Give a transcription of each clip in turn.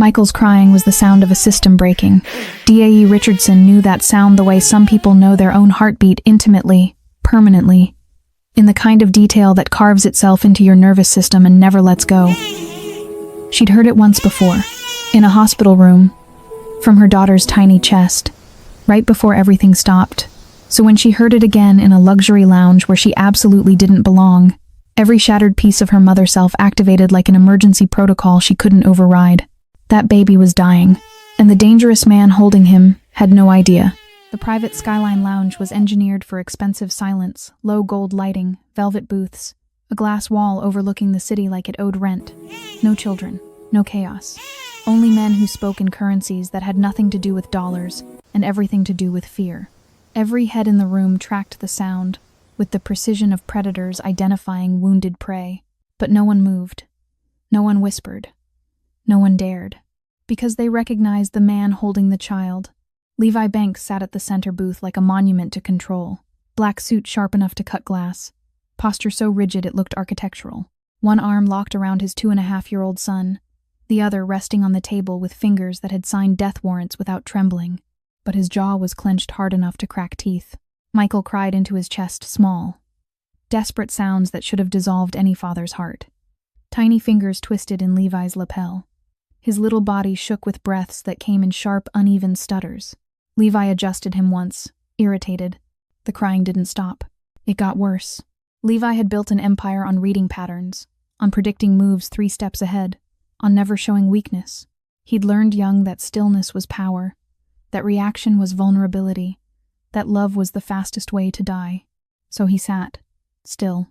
Michael's crying was the sound of a system breaking. DAE Richardson knew that sound the way some people know their own heartbeat intimately, permanently, in the kind of detail that carves itself into your nervous system and never lets go. She'd heard it once before, in a hospital room, from her daughter's tiny chest, right before everything stopped. So when she heard it again in a luxury lounge where she absolutely didn't belong, every shattered piece of her mother self activated like an emergency protocol she couldn't override. That baby was dying, and the dangerous man holding him had no idea. The private Skyline Lounge was engineered for expensive silence, low gold lighting, velvet booths, a glass wall overlooking the city like it owed rent. No children, no chaos. Only men who spoke in currencies that had nothing to do with dollars and everything to do with fear. Every head in the room tracked the sound, with the precision of predators identifying wounded prey. But no one moved. No one whispered. No one dared. Because they recognized the man holding the child. Levi Banks sat at the center booth like a monument to control. Black suit sharp enough to cut glass. Posture so rigid it looked architectural. One arm locked around his 2.5-year-old son, the other resting on the table with fingers that had signed death warrants without trembling. But his jaw was clenched hard enough to crack teeth. Michael cried into his chest, small. Desperate sounds that should have dissolved any father's heart. Tiny fingers twisted in Levi's lapel. His little body shook with breaths that came in sharp, uneven stutters. Levi adjusted him once, irritated. The crying didn't stop. It got worse. Levi had built an empire on reading patterns, on predicting moves 3 steps ahead, on never showing weakness. He'd learned young that stillness was power, that reaction was vulnerability, that love was the fastest way to die. So he sat, still,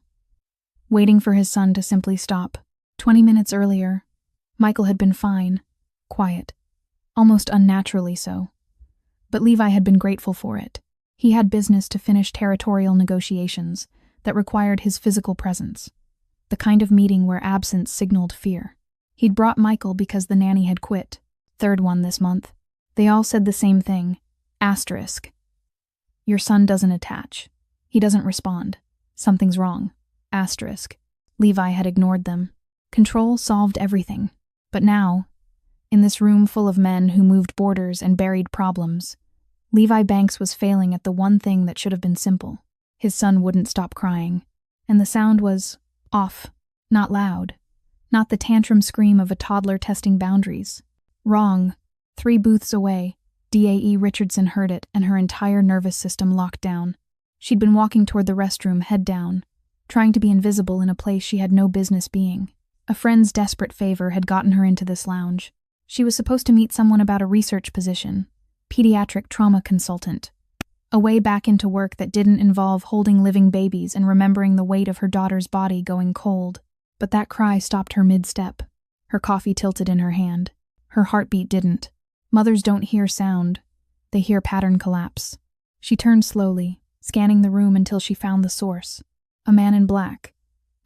waiting for his son to simply stop. 20 minutes earlier, Michael had been fine, quiet, almost unnaturally so. But Levi had been grateful for it. He had business to finish, territorial negotiations that required his physical presence, the kind of meeting where absence signaled fear. He'd brought Michael because the nanny had quit, 3rd one this month. They all said the same thing, asterisk. Your son doesn't attach. He doesn't respond. Something's wrong, asterisk. Levi had ignored them. Control solved everything. But now, in this room full of men who moved borders and buried problems, Levi Banks was failing at the one thing that should have been simple. His son wouldn't stop crying, and the sound was off, not loud, not the tantrum scream of a toddler testing boundaries. Wrong. 3 booths away, DAE Richardson heard it, and her entire nervous system locked down. She'd been walking toward the restroom, head down, trying to be invisible in a place she had no business being. A friend's desperate favor had gotten her into this lounge. She was supposed to meet someone about a research position, pediatric trauma consultant. A way back into work that didn't involve holding living babies and remembering the weight of her daughter's body going cold. But that cry stopped her mid-step. Her coffee tilted in her hand. Her heartbeat didn't. Mothers don't hear sound. They hear pattern collapse. She turned slowly, scanning the room until she found the source. A man in black.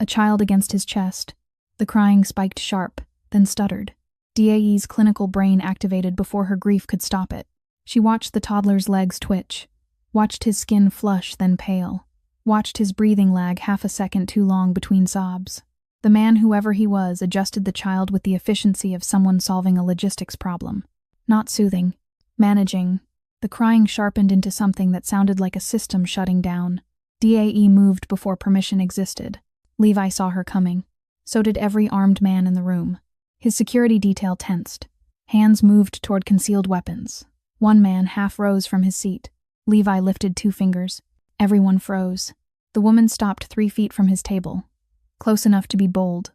A child against his chest. The crying spiked sharp, then stuttered. DAE's clinical brain activated before her grief could stop it. She watched the toddler's legs twitch, watched his skin flush then pale, watched his breathing lag half a second too long between sobs. The man, whoever he was, adjusted the child with the efficiency of someone solving a logistics problem. Not soothing, managing. The crying sharpened into something that sounded like a system shutting down. DAE moved before permission existed. Levi saw her coming. So did every armed man in the room. His security detail tensed. Hands moved toward concealed weapons. One man half rose from his seat. Levi lifted 2 fingers. Everyone froze. The woman stopped 3 feet from his table. Close enough to be bold.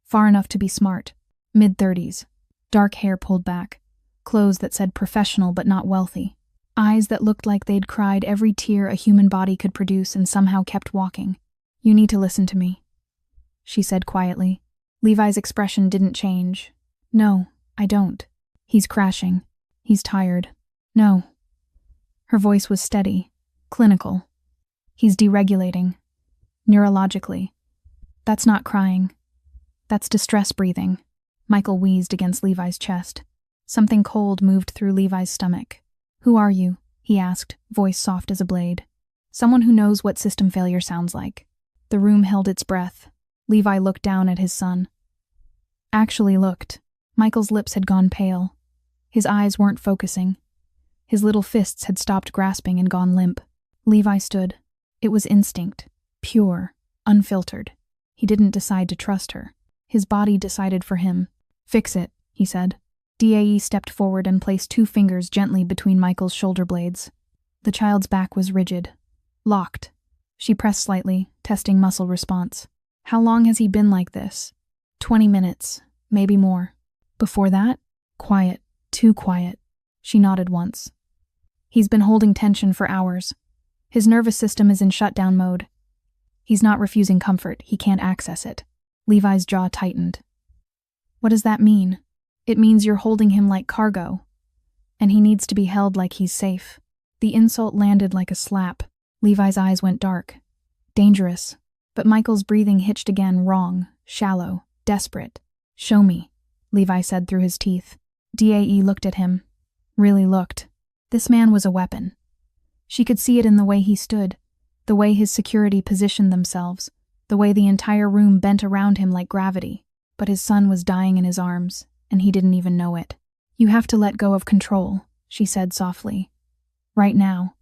Far enough to be smart. Mid-30s. Dark hair pulled back. Clothes that said professional but not wealthy. Eyes that looked like they'd cried every tear a human body could produce and somehow kept walking. You need to listen to me, she said quietly. Levi's expression didn't change. No, I don't. He's crashing. He's tired. No. Her voice was steady, clinical. He's deregulating. Neurologically. That's not crying. That's distress breathing. Michael wheezed against Levi's chest. Something cold moved through Levi's stomach. Who are you? He asked, voice soft as a blade. Someone who knows what system failure sounds like. The room held its breath. Levi looked down at his son. Actually looked. Michael's lips had gone pale. His eyes weren't focusing. His little fists had stopped grasping and gone limp. Levi stood. It was instinct. Pure. Unfiltered. He didn't decide to trust her. His body decided for him. "Fix it," he said. DAE stepped forward and placed 2 fingers gently between Michael's shoulder blades. The child's back was rigid. Locked. She pressed slightly, testing muscle response. "How long has he been like this?" 20 minutes, maybe more. Before that? Quiet. Too quiet. She nodded once. "He's been holding tension for hours. His nervous system is in shutdown mode. He's not refusing comfort, he can't access it." Levi's jaw tightened. "What does that mean?" "It means you're holding him like cargo. And he needs to be held like he's safe." The insult landed like a slap. Levi's eyes went dark. Dangerous. But Michael's breathing hitched again, wrong, shallow, desperate. "Show me," Levi said through his teeth. DAE looked at him. Really looked. This man was a weapon. She could see it in the way he stood, the way his security positioned themselves, the way the entire room bent around him like gravity. But his son was dying in his arms, and he didn't even know it. "You have to let go of control," she said softly. "Right now.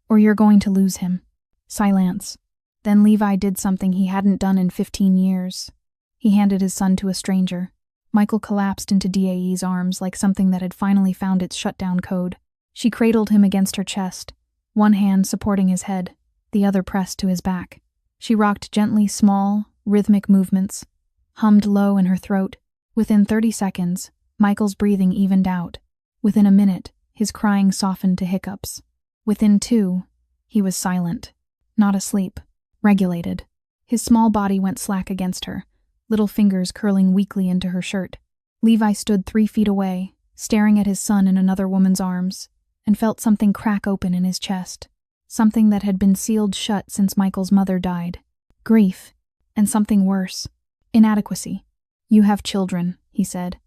Or you're going to lose him." Silence. Then Levi did something he hadn't done in 15 years. He handed his son to a stranger. Michael collapsed into DAE's arms like something that had finally found its shutdown code. She cradled him against her chest, one hand supporting his head, the other pressed to his back. She rocked gently, small, rhythmic movements, hummed low in her throat. Within 30 seconds, Michael's breathing evened out. Within a minute, his crying softened to hiccups. Within 2, he was silent. Not asleep. Regulated. His small body went slack against her, little fingers curling weakly into her shirt. Levi stood 3 feet away, staring at his son in another woman's arms, and felt something crack open in his chest. Something that had been sealed shut since Michael's mother died. Grief. And something worse. Inadequacy. "You have children," he said.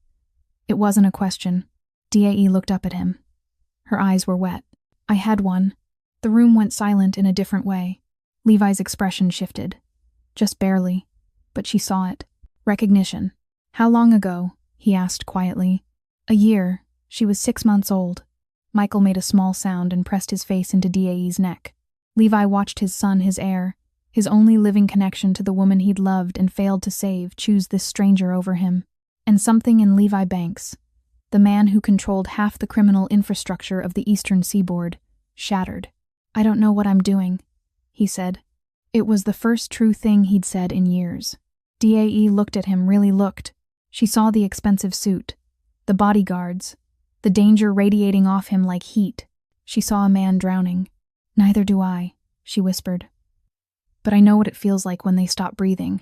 It wasn't a question. DAE looked up at him. Her eyes were wet. "I had one." The room went silent in a different way. Levi's expression shifted. Just barely. But she saw it. Recognition. "How long ago?" he asked quietly. "A year. She was 6 months old." Michael made a small sound and pressed his face into DAE's neck. Levi watched his son, his heir, his only living connection to the woman he'd loved and failed to save, choose this stranger over him. And something in Levi Banks, the man who controlled half the criminal infrastructure of the eastern seaboard, shattered. "I don't know what I'm doing," he said. It was the first true thing he'd said in years. DAE looked at him, really looked. She saw the expensive suit, the bodyguards, the danger radiating off him like heat. She saw a man drowning. "Neither do I," she whispered. "But I know what it feels like when they stop breathing,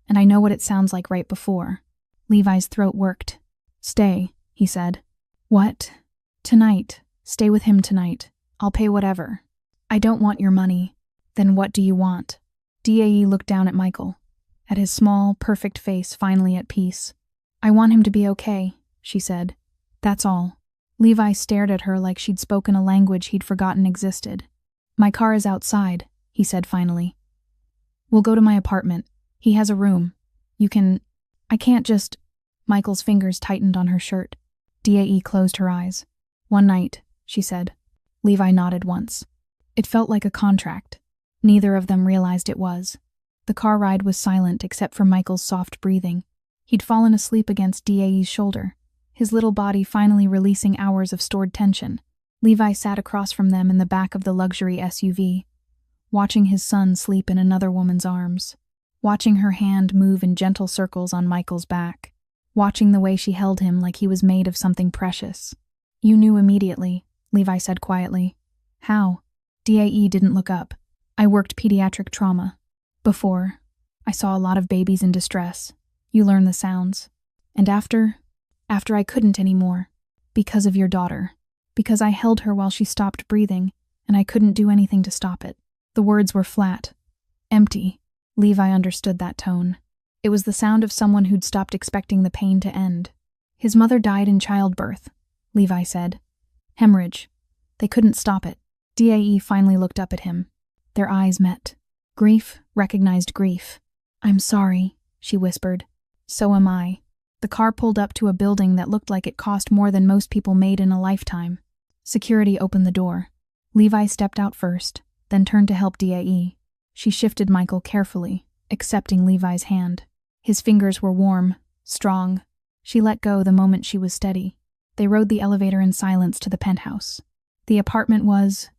and I know what it sounds like right before." Levi's throat worked. "Stay," he said. "What?" "Tonight. Stay with him tonight. I'll pay whatever." "I don't want your money." "Then what do you want?" DAE looked down at Michael, at his small, perfect face finally at peace. "I want him to be okay," she said. "That's all." Levi stared at her like she'd spoken a language he'd forgotten existed. "My car is outside," he said finally. "We'll go to my apartment. He has a room. You can... I can't just..." Michael's fingers tightened on her shirt. DAE closed her eyes. "One night," she said. Levi nodded once. It felt like a contract. Neither of them realized it was. The car ride was silent except for Michael's soft breathing. He'd fallen asleep against DAE's shoulder, his little body finally releasing hours of stored tension. Levi sat across from them in the back of the luxury SUV, watching his son sleep in another woman's arms, watching her hand move in gentle circles on Michael's back, watching the way she held him like he was made of something precious. "You knew immediately," Levi said quietly. "How?" DAE didn't look up. "I worked pediatric trauma. Before, I saw a lot of babies in distress. You learn the sounds. And after I couldn't anymore. Because of your daughter. Because I held her while she stopped breathing, and I couldn't do anything to stop it." The words were flat. Empty. Levi understood that tone. It was the sound of someone who'd stopped expecting the pain to end. "His mother died in childbirth," Levi said. "Hemorrhage. They couldn't stop it." DAE finally looked up at him. Their eyes met. Grief recognized grief. "I'm sorry," she whispered. "So am I." The car pulled up to a building that looked like it cost more than most people made in a lifetime. Security opened the door. Levi stepped out first, then turned to help DAE. She shifted Michael carefully, accepting Levi's hand. His fingers were warm, strong. She let go the moment she was steady. They rode the elevator in silence to the penthouse. The apartment was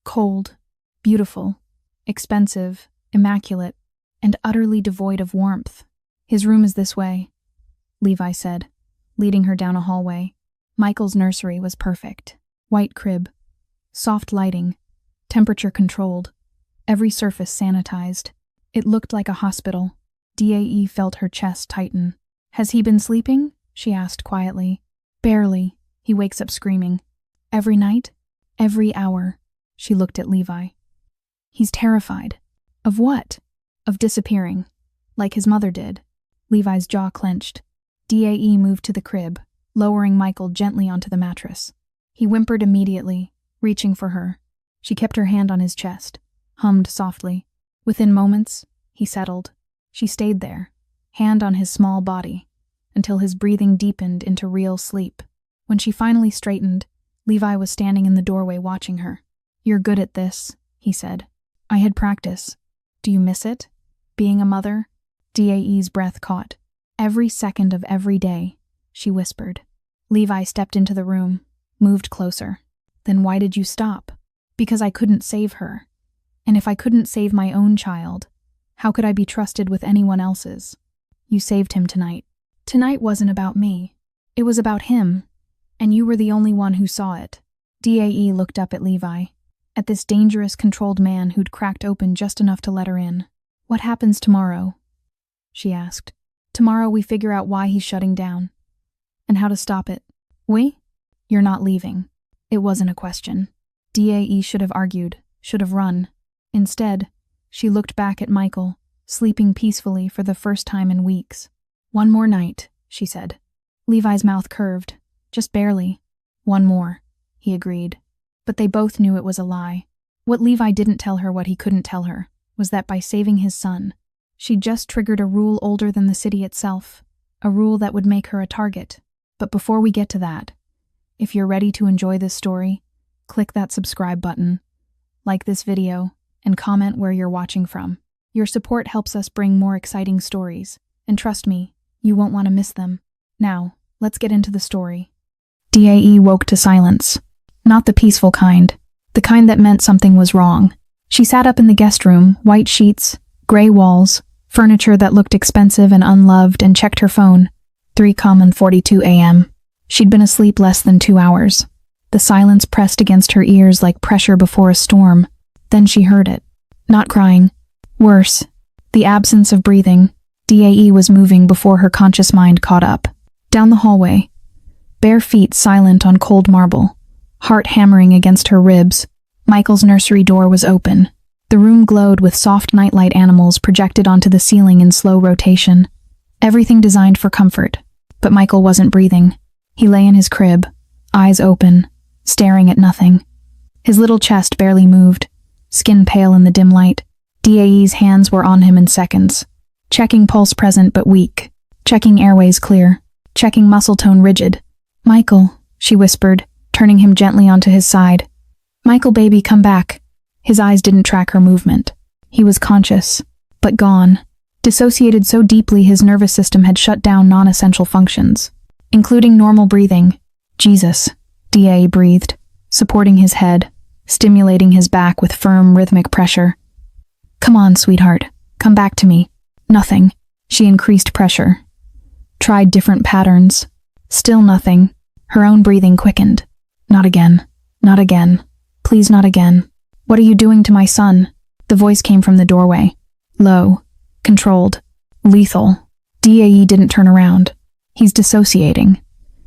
cold, beautiful, expensive, immaculate, and utterly devoid of warmth. "His room is this way," Levi said, leading her down a hallway. Michael's nursery was perfect. White crib, soft lighting, temperature controlled, every surface sanitized. It looked like a hospital. DAE felt her chest tighten. "Has he been sleeping?" she asked quietly. "Barely. He wakes up screaming. Every night? Every hour." She looked at Levi. "He's terrified." "Of what?" "Of disappearing. Like his mother did." Levi's jaw clenched. DAE moved to the crib, lowering Michael gently onto the mattress. He whimpered immediately, reaching for her. She kept her hand on his chest, hummed softly. Within moments, he settled. She stayed there, hand on his small body, until his breathing deepened into real sleep. When she finally straightened, Levi was standing in the doorway watching her. "You're good at this," he said. "I had practice. Do you miss it? Being a mother?" DAE's breath caught. "Every second of every day," she whispered. Levi stepped into the room, moved closer. "Then why did you stop?" "Because I couldn't save her. And if I couldn't save my own child, how could I be trusted with anyone else's?" "You saved him tonight." "Tonight wasn't about me. It was about him, and you were the only one who saw it." DAE looked up at Levi, at this dangerous, controlled man who'd cracked open just enough to let her in. "What happens tomorrow?" she asked. "Tomorrow we figure out why he's shutting down, and how to stop it." "We?" "You're not leaving." It wasn't a question. DAE should have argued, should have run. Instead, she looked back at Michael, sleeping peacefully for the first time in weeks. "One more night," she said. Levi's mouth curved, just barely. "One more," he agreed. But they both knew it was a lie. What Levi didn't tell her, what he couldn't tell her, was that by saving his son, she'd just triggered a rule older than the city itself, a rule that would make her a target. But before we get to that, if you're ready to enjoy this story, click that subscribe button, like this video, and comment where you're watching from. Your support helps us bring more exciting stories, and trust me, you won't want to miss them. Now, let's get into the story. DAE woke to silence. Not the peaceful kind, the kind that meant something was wrong. She sat up in the guest room, white sheets, gray walls, furniture that looked expensive and unloved, and checked her phone. 3:42 a.m. She'd been asleep less than 2 hours. The silence pressed against her ears like pressure before a storm. Then she heard it. Not crying. Worse, the absence of breathing. DAE was moving before her conscious mind caught up. Down the hallway, bare feet silent on cold marble, heart hammering against her ribs. Michael's nursery door was open. The room glowed with soft nightlight animals projected onto the ceiling in slow rotation. Everything designed for comfort. But Michael wasn't breathing. He lay in his crib, eyes open, staring at nothing. His little chest barely moved, skin pale in the dim light. DAE's hands were on him in seconds, checking pulse present but weak, checking airways clear, checking muscle tone rigid. "Michael," she whispered, turning him gently onto his side. "Michael, baby, come back." His eyes didn't track her movement. He was conscious, but gone. Dissociated so deeply his nervous system had shut down non-essential functions, including normal breathing. "Jesus," DAE breathed, supporting his head, stimulating his back with firm, rhythmic pressure. "Come on, sweetheart. Come back to me." Nothing. She increased pressure. Tried different patterns. Still nothing. Her own breathing quickened. "Not again. Not again. Please, not again." "What are you doing to my son?" The voice came from the doorway. Low. Controlled. Lethal. DAE didn't turn around. "He's dissociating.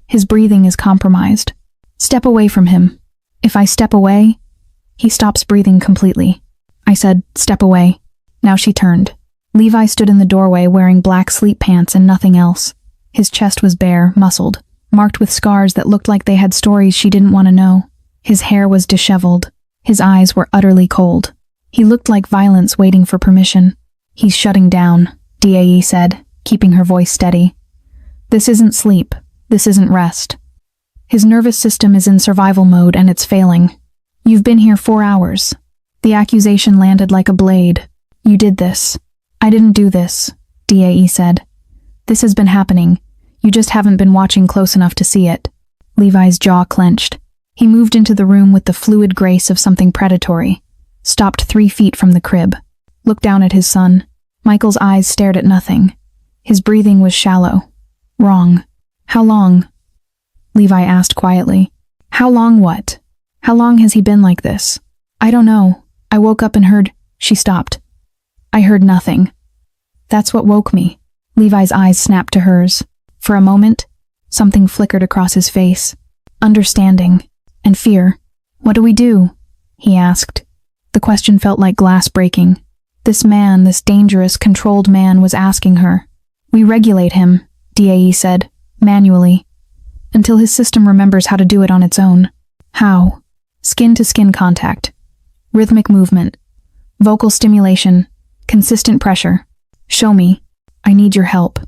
His breathing is compromised. Step away from him. If I step away, he stops breathing completely." I said, "Step away." Now she turned. Levi stood in the doorway wearing black sleep pants and nothing else. His chest was bare, muscled, marked with scars that looked like they had stories she didn't want to know. His hair was disheveled. His eyes were utterly cold. He looked like violence waiting for permission. "He's shutting down," DAE said, keeping her voice steady. This isn't sleep. This isn't rest. His nervous system is in survival mode and it's failing. You've been here 4 hours. The accusation landed like a blade. You did this. I didn't do this, DAE said. This has been happening. You just haven't been watching close enough to see it. Levi's jaw clenched. He moved into the room with the fluid grace of something predatory, stopped 3 feet from the crib, looked down at his son. Michael's eyes stared at nothing. His breathing was shallow. Wrong. How long? Levi asked quietly. How long what? How long has he been like this? I don't know. I woke up and heard... She stopped. I heard nothing. That's what woke me. Levi's eyes snapped to hers. For a moment, something flickered across his face. Understanding. And fear. What do we do? He asked. The question felt like glass breaking. This man, this dangerous, controlled man, was asking her. We regulate him, DAE said, manually, until his system remembers how to do it on its own. How? Skin-to-skin contact. Rhythmic movement. Vocal stimulation. Consistent pressure. Show me. I need your help.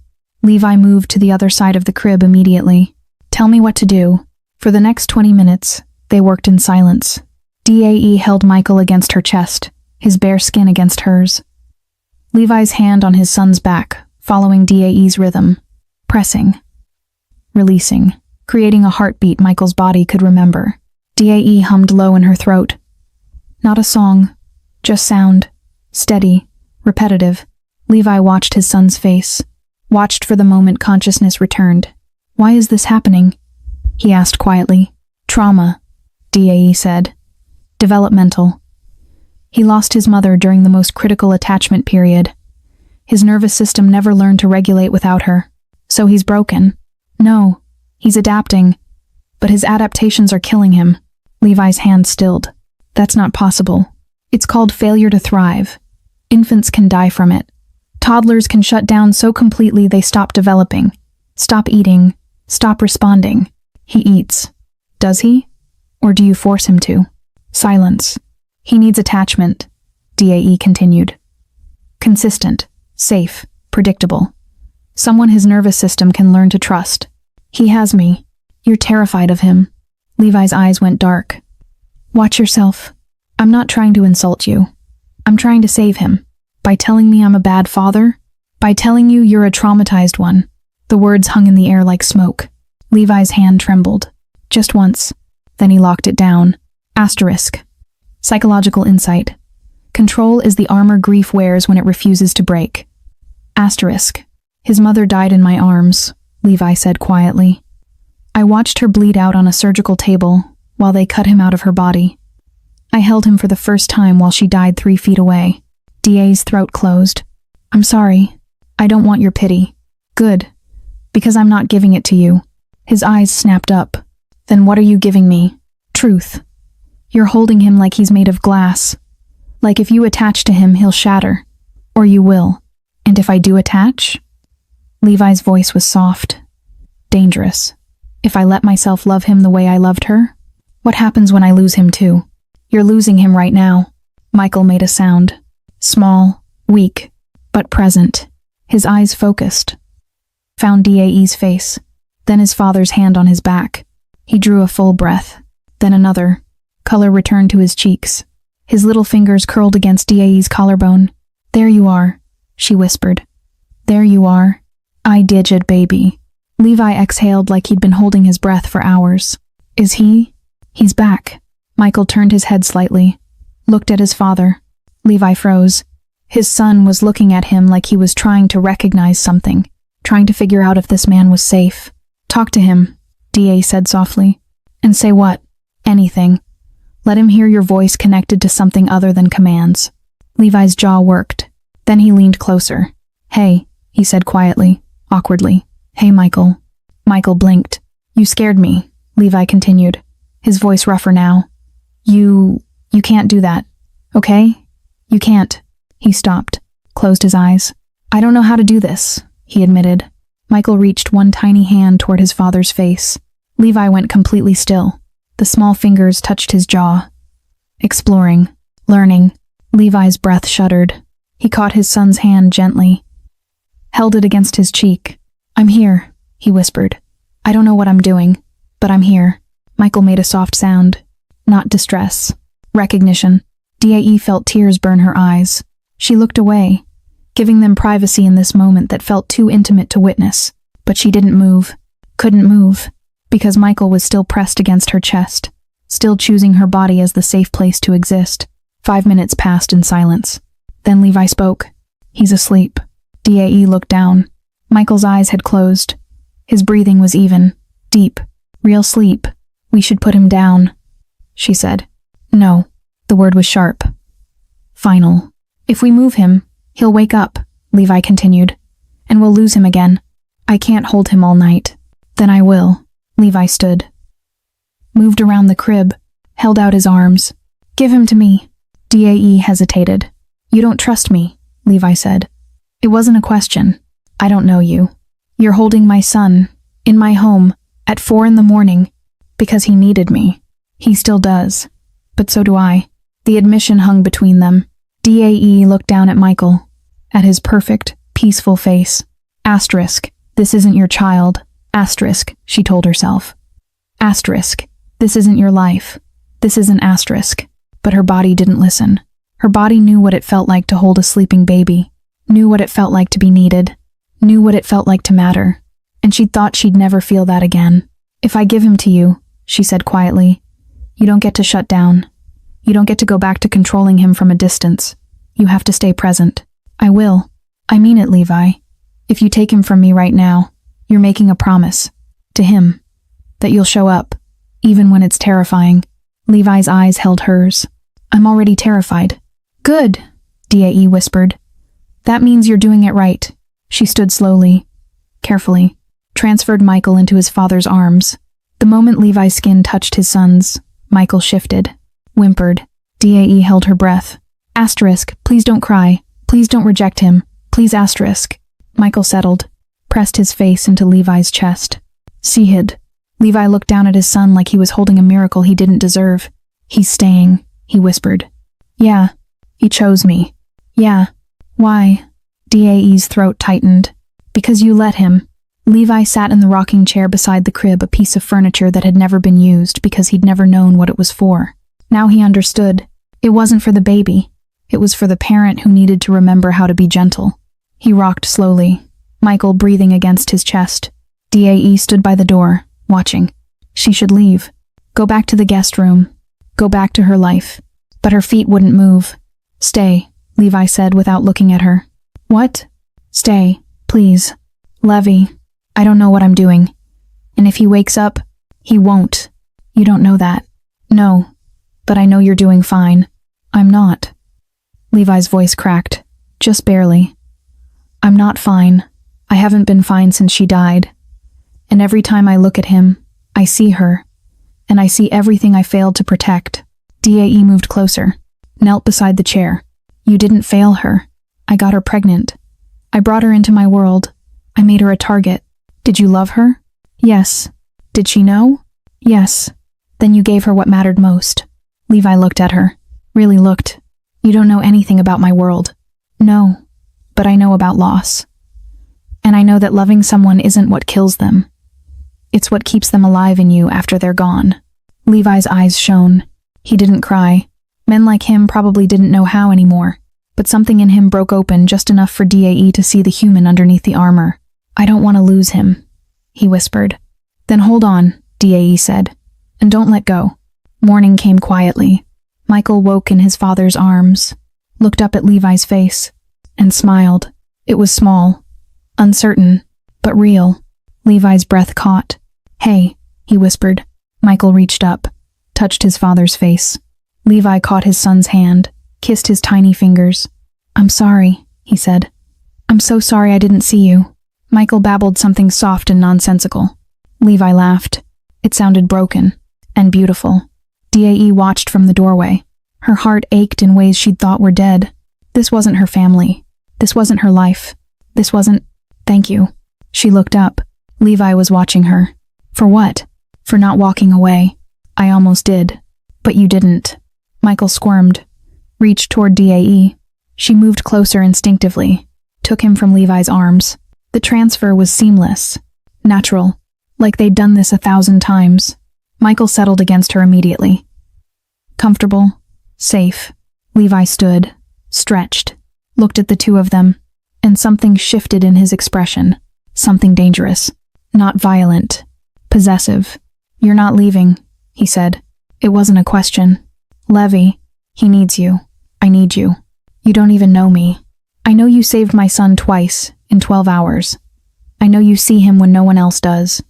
Levi moved to the other side of the crib immediately. Tell me what to do. For the next 20 minutes, they worked in silence. DAE held Michael against her chest, his bare skin against hers. Levi's hand on his son's back, following DAE's rhythm. Pressing. Releasing. Creating a heartbeat Michael's body could remember. DAE hummed low in her throat. Not a song. Just sound. Steady. Repetitive. Levi watched his son's face. Watched for the moment consciousness returned. Why is this happening? He asked quietly. Trauma, DAE said. Developmental. He lost his mother during the most critical attachment period. His nervous system never learned to regulate without her. So he's broken. No, he's adapting. But his adaptations are killing him. Levi's hand stilled. That's not possible. It's called failure to thrive. Infants can die from it. Toddlers can shut down so completely they stop developing, stop eating, stop responding. He eats. Does he? Or do you force him to? Silence. He needs attachment, DAE continued. Consistent, safe, predictable. Someone his nervous system can learn to trust. He has me. You're terrified of him. Levi's eyes went dark. Watch yourself. I'm not trying to insult you. I'm trying to save him. By telling me I'm a bad father? By telling you you're a traumatized one. The words hung in the air like smoke. Levi's hand trembled. Just once. Then he locked it down. Asterisk. Psychological insight. Control is the armor grief wears when it refuses to break. Asterisk. His mother died in my arms, Levi said quietly. I watched her bleed out on a surgical table while they cut him out of her body. I held him for the first time while she died 3 feet away. DA's throat closed. I'm sorry. I don't want your pity. Good. Because I'm not giving it to you. His eyes snapped up. Then what are you giving me? Truth. You're holding him like he's made of glass. Like if you attach to him, he'll shatter. Or you will. And if I do attach? Levi's voice was soft. Dangerous. If I let myself love him the way I loved her? What happens when I lose him too? You're losing him right now. Michael made a sound. Small, weak, but present. His eyes focused. Found DAE's face. Then his father's hand on his back. He drew a full breath. Then another. Color returned to his cheeks. His little fingers curled against DAE's collarbone. There you are, she whispered. There you are. I digit baby. Levi exhaled like he'd been holding his breath for hours. Is he? He's back. Michael turned his head slightly. Looked at his father. Levi froze. His son was looking at him like he was trying to recognize something, trying to figure out if this man was safe. Talk to him, DA said softly. And say what? Anything. Let him hear your voice connected to something other than commands. Levi's jaw worked. Then he leaned closer. Hey, he said quietly, awkwardly. Hey, Michael. Michael blinked. You scared me, Levi continued, his voice rougher now. You can't do that, okay? You can't. He stopped, closed his eyes. I don't know how to do this, he admitted. Michael reached one tiny hand toward his father's face. Levi went completely still. The small fingers touched his jaw. Exploring, learning. Levi's breath shuddered. He caught his son's hand gently. Held it against his cheek. I'm here, he whispered. I don't know what I'm doing, but I'm here. Michael made a soft sound. Not distress. Recognition. DAE felt tears burn her eyes. She looked away, giving them privacy in this moment that felt too intimate to witness. But she didn't move. Couldn't move. Because Michael was still pressed against her chest, still choosing her body as the safe place to exist. 5 minutes passed in silence. Then Levi spoke. He's asleep. DAE looked down. Michael's eyes had closed. His breathing was even, deep, real sleep. We should put him down, she said. No. The word was sharp. Final. If we move him, he'll wake up, Levi continued, and we'll lose him again. I can't hold him all night. Then I will. Levi stood. Moved around the crib, held out his arms. Give him to me. DAE hesitated. You don't trust me, Levi said. It wasn't a question. I don't know you. You're holding my son, in my home, at 4 a.m, because he needed me. He still does. But so do I. The admission hung between them. DAE looked down at Michael, at his perfect, peaceful face. Asterisk, this isn't your child. Asterisk, she told herself. Asterisk, this isn't your life. This is an asterisk. But her body didn't listen. Her body knew what it felt like to hold a sleeping baby, knew what it felt like to be needed, knew what it felt like to matter, and she'd thought she'd never feel that again. If I give him to you, she said quietly, you don't get to shut down. You don't get to go back to controlling him from a distance. You have to stay present. I will. I mean it, Levi. If you take him from me right now, you're making a promise. To him. That you'll show up, even when it's terrifying. Levi's eyes held hers. I'm already terrified. Good, DAE whispered. That means you're doing it right. She stood slowly, carefully, transferred Michael into his father's arms. The moment Levi's skin touched his son's, Michael shifted, whimpered. DAE held her breath. Asterisk, please don't cry. Please don't reject him. Please asterisk. Michael settled, pressed his face into Levi's chest. Sihid. Levi looked down at his son like he was holding a miracle he didn't deserve. He's staying, he whispered. Yeah. He chose me. Yeah. Why? DAE's throat tightened. Because you let him. Levi sat in the rocking chair beside the crib, a piece of furniture that had never been used because he'd never known what it was for. Now he understood. It wasn't for the baby. It was for the parent who needed to remember how to be gentle. He rocked slowly, Michael breathing against his chest. DAE stood by the door, watching. She should leave. Go back to the guest room. Go back to her life. But her feet wouldn't move. Stay, Levi said without looking at her. What? Stay, please. Levi, I don't know what I'm doing. And if he wakes up, he won't. You don't know that. No. But I know you're doing fine. I'm not. Levi's voice cracked. Just barely. I'm not fine. I haven't been fine since she died. And every time I look at him, I see her. And I see everything I failed to protect. DAE moved closer, knelt beside the chair. You didn't fail her. I got her pregnant. I brought her into my world. I made her a target. Did you love her? Yes. Did she know? Yes. Then you gave her what mattered most. Levi looked at her. Really looked. You don't know anything about my world. No. But I know about loss. And I know that loving someone isn't what kills them. It's what keeps them alive in you after they're gone. Levi's eyes shone. He didn't cry. Men like him probably didn't know how anymore. But something in him broke open just enough for DAE to see the human underneath the armor. I don't want to lose him, he whispered. Then hold on, DAE said. And don't let go. Morning came quietly. Michael woke in his father's arms, looked up at Levi's face, and smiled. It was small, uncertain, but real. Levi's breath caught. Hey, he whispered. Michael reached up, touched his father's face. Levi caught his son's hand, kissed his tiny fingers. I'm sorry, he said. I'm so sorry I didn't see you. Michael babbled something soft and nonsensical. Levi laughed. It sounded broken and beautiful. DAE watched from the doorway. Her heart ached in ways she'd thought were dead. This wasn't her family. This wasn't her life. This wasn't... Thank you. She looked up. Levi was watching her. For what? For not walking away. I almost did. But you didn't. Michael squirmed, reached toward DAE. She moved closer instinctively, took him from Levi's arms. The transfer was seamless. natural, like they'd done this 1,000 times. Michael settled against her immediately. Comfortable, safe. Levi stood, stretched, looked at the two of them, and something shifted in his expression. Something dangerous. Not violent. Possessive. "You're not leaving," he said. It wasn't a question. "Levi, he needs you. I need you. You don't even know me. I know you saved my son twice, in 12 hours. I know you see him when no one else does.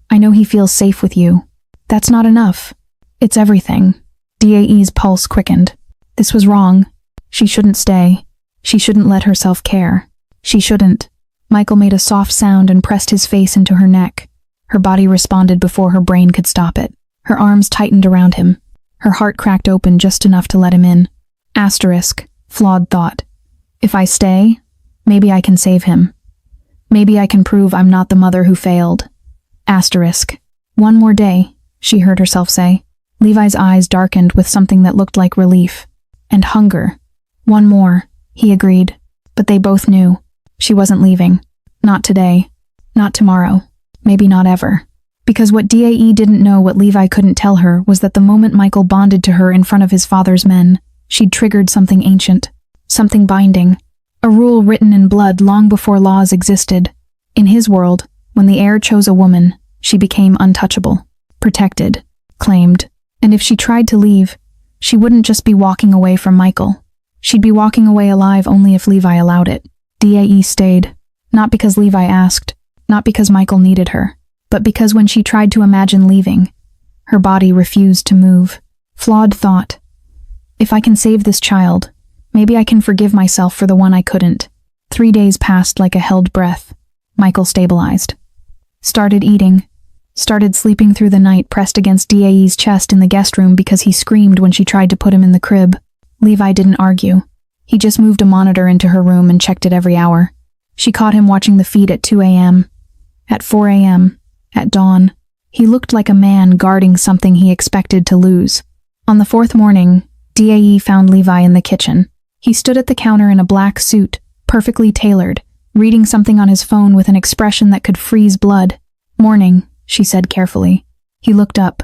I know he feels safe with you. That's not enough. It's everything." DAE's pulse quickened. This was wrong. She shouldn't stay. She shouldn't let herself care. She shouldn't. Michael made a soft sound and pressed his face into her neck. Her body responded before her brain could stop it. Her arms tightened around him. Her heart cracked open just enough to let him in. Asterisk, flawed thought. If I stay, maybe I can save him. Maybe I can prove I'm not the mother who failed. Asterisk. One more day, she heard herself say. Levi's eyes darkened with something that looked like relief. And hunger. One more, he agreed. But they both knew. She wasn't leaving. Not today. Not tomorrow. Maybe not ever. Because what DAE didn't know, what Levi couldn't tell her, was that the moment Michael bonded to her in front of his father's men, she'd triggered something ancient. Something binding. A rule written in blood long before laws existed. In his world, when the heir chose a woman, she became untouchable. Protected. Claimed. And if she tried to leave, she wouldn't just be walking away from Michael. She'd be walking away alive only if Levi allowed it. DAE stayed. Not because Levi asked. Not because Michael needed her. But because when she tried to imagine leaving, her body refused to move. Flawed thought. If I can save this child, maybe I can forgive myself for the one I couldn't. 3 days passed like a held breath. Michael stabilized. Started eating. Started sleeping through the night, pressed against DAE's chest in the guest room because he screamed when she tried to put him in the crib. Levi didn't argue. He just moved a monitor into her room and checked it every hour. She caught him watching the feed at 2 a.m., at 4 a.m., at dawn. He looked like a man guarding something he expected to lose. On the 4th morning, DAE found Levi in the kitchen. He stood at the counter in a black suit, perfectly tailored, reading something on his phone with an expression that could freeze blood. "Morning," she said carefully. He looked up.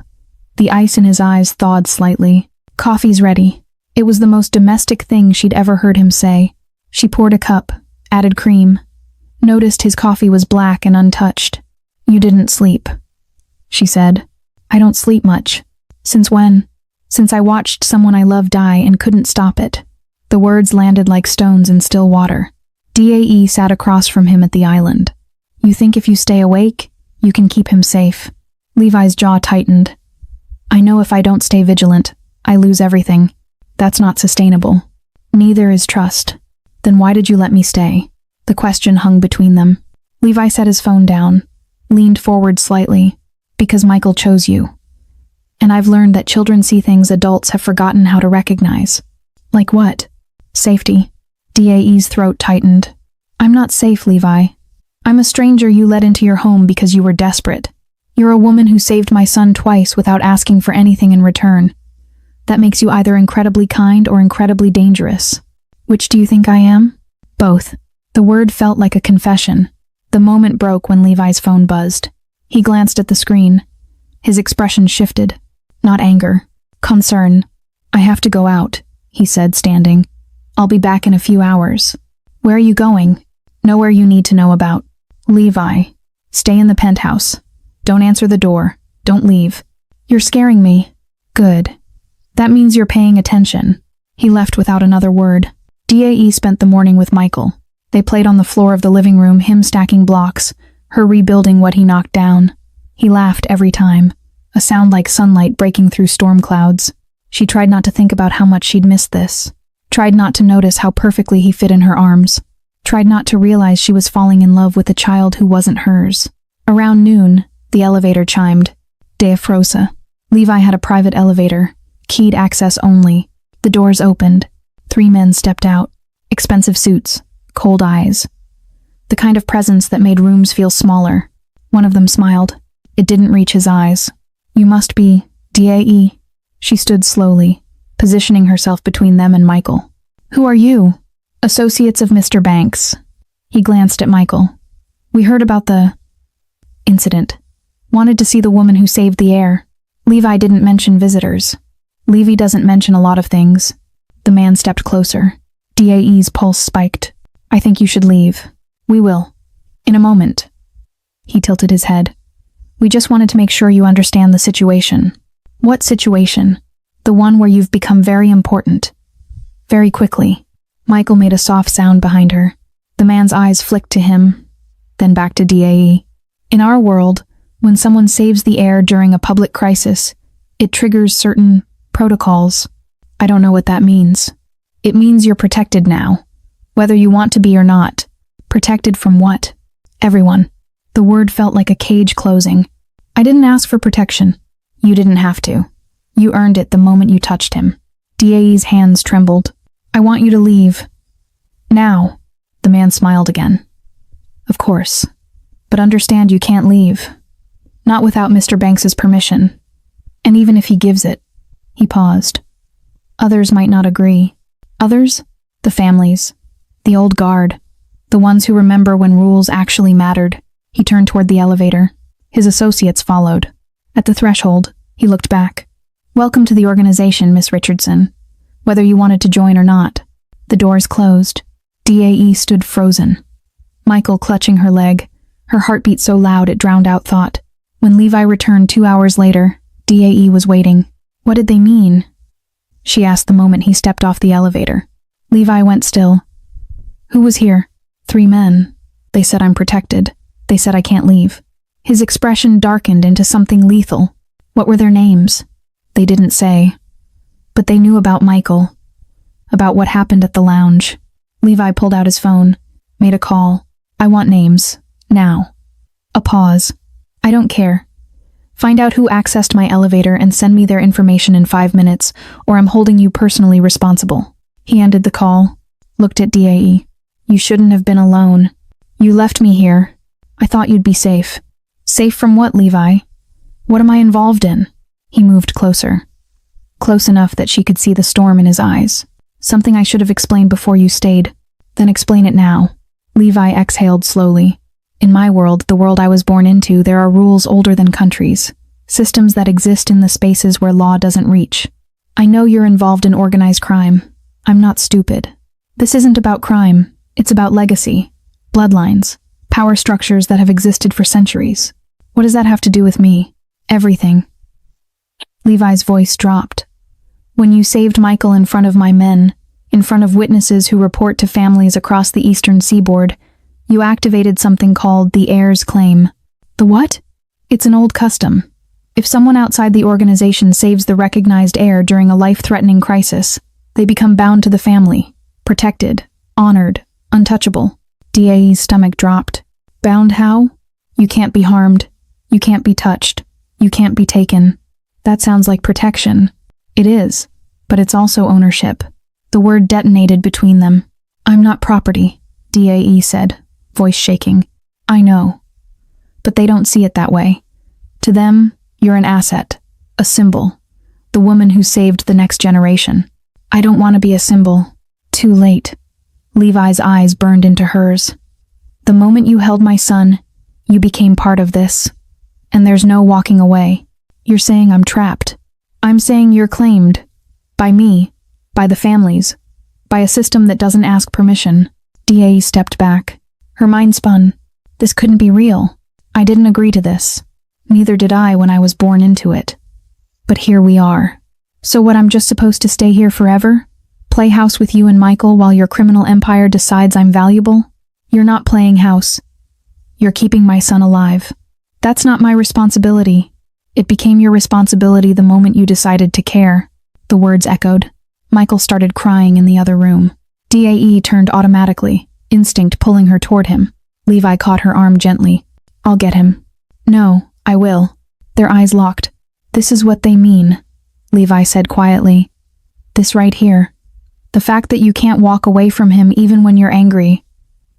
The ice in his eyes thawed slightly. "Coffee's ready." It was the most domestic thing she'd ever heard him say. She poured a cup, added cream, noticed his coffee was black and untouched. "You didn't sleep," she said. "I don't sleep much." "Since when?" "Since I watched someone I love die and couldn't stop it." The words landed like stones in still water. DAE sat across from him at the island. "You think if you stay awake, you can keep him safe?" Levi's jaw tightened. "I know if I don't stay vigilant, I lose everything. That's not sustainable. Neither is trust. Then why did you let me stay?" The question hung between them. Levi set his phone down, leaned forward slightly. "Because Michael chose you. And I've learned that children see things adults have forgotten how to recognize." "Like what?" "Safety." DAE's throat tightened. "I'm not safe, Levi. I'm a stranger you let into your home because you were desperate. You're a woman who saved my son twice without asking for anything in return. That makes you either incredibly kind or incredibly dangerous. Which do you think I am?" "Both." The word felt like a confession. The moment broke when Levi's phone buzzed. He glanced at the screen. His expression shifted. Not anger. Concern. "I have to go out," he said, standing. "I'll be back in a few hours." "Where are you going?" "Nowhere you need to know about." "Levi, stay in the penthouse. Don't answer the door. Don't leave." "You're scaring me." "Good. That means you're paying attention." He left without another word. DAE spent the morning with Michael. They played on the floor of the living room, him stacking blocks, her rebuilding what he knocked down. He laughed every time, a sound like sunlight breaking through storm clouds. She tried not to think about how much she'd missed this. Tried not to notice how perfectly he fit in her arms. Tried not to realize she was falling in love with a child who wasn't hers. Around noon, the elevator chimed. Dea Frosa. Levi had a private elevator, keyed access only. The doors opened. 3 men stepped out. Expensive suits, cold eyes. The kind of presence that made rooms feel smaller. One of them smiled. It didn't reach his eyes. "You must be DAE." She stood slowly, positioning herself between them and Michael. "Who are you?" "Associates of Mr. Banks." He glanced at Michael. "We heard about the Incident. Wanted to see the woman who saved the heir. Levi didn't mention visitors. Levi doesn't mention a lot of things. The man stepped closer. DAE's pulse spiked. I think you should leave. We will. In a moment. He tilted his head. We just wanted to make sure you understand the situation. What situation? The one where you've become very important. Very quickly. Michael made a soft sound behind her. The man's eyes flicked to him, then back to DAE. In our world, when someone saves the heir during a public crisis, it triggers certain protocols. I don't know what that means. It means you're protected now, whether you want to be or not. Protected from what? Everyone. The word felt like a cage closing. I didn't ask for protection. You didn't have to. You earned it the moment you touched him. DAE's hands trembled. I want you to leave. Now. The man smiled again. Of course. But understand you can't leave. Not without Mr. Banks's permission. And even if he gives it. He paused. Others might not agree. Others? The families. The old guard. The ones who remember when rules actually mattered. He turned toward the elevator. His associates followed. At the threshold, he looked back. Welcome to the organization, Miss Richardson. Whether you wanted to join or not. The doors closed. DAE stood frozen. Michael clutching her leg, her heartbeat so loud it drowned out thought. When Levi returned 2 hours later, DAE was waiting. What did they mean? She asked the moment he stepped off the elevator. Levi went still. Who was here? 3 men. They said I'm protected. They said I can't leave. His expression darkened into something lethal. What were their names? They didn't say. But they knew about Michael. About what happened at the lounge. Levi pulled out his phone, made a call. I want names. Now. A pause. I don't care. Find out who accessed my elevator and send me their information in 5 minutes, or I'm holding you personally responsible. He ended the call, looked at DAE. You shouldn't have been alone. You left me here. I thought you'd be safe. Safe from what, Levi? What am I involved in? He moved closer. Close enough that she could see the storm in his eyes. Something I should have explained before you stayed. Then explain it now. Levi exhaled slowly. In my world, the world I was born into, there are rules older than countries. Systems that exist in the spaces where law doesn't reach. I know you're involved in organized crime. I'm not stupid. This isn't about crime. It's about legacy. Bloodlines. Power structures that have existed for centuries. What does that have to do with me? Everything. Levi's voice dropped. When you saved Michael in front of my men, in front of witnesses who report to families across the eastern seaboard, you activated something called the heirs claim. The what? It's an old custom. If someone outside the organization saves the recognized heir during a life-threatening crisis, they become bound to the family, protected, honored, untouchable. DAE's stomach dropped. Bound how? You can't be harmed. You can't be touched. You can't be taken. That sounds like protection. It is, but it's also ownership. The word detonated between them. I'm not property, DAE said, voice shaking. I know. But they don't see it that way. To them, you're an asset, a symbol, the woman who saved the next generation. I don't want to be a symbol. Too late. Levi's eyes burned into hers. The moment you held my son, you became part of this. And there's no walking away. You're saying I'm trapped. I'm saying you're claimed. By me. By the families. By a system that doesn't ask permission. DAE stepped back. Her mind spun. This couldn't be real. I didn't agree to this. Neither did I when I was born into it. But here we are. So what, I'm just supposed to stay here forever? Play house with you and Michael while your criminal empire decides I'm valuable? You're not playing house. You're keeping my son alive. That's not my responsibility. It became your responsibility the moment you decided to care. The words echoed. Michael started crying in the other room. DAE turned automatically, instinct pulling her toward him. Levi caught her arm gently. I'll get him. No, I will. Their eyes locked. This is what they mean, Levi said quietly. This right here. The fact that you can't walk away from him even when you're angry.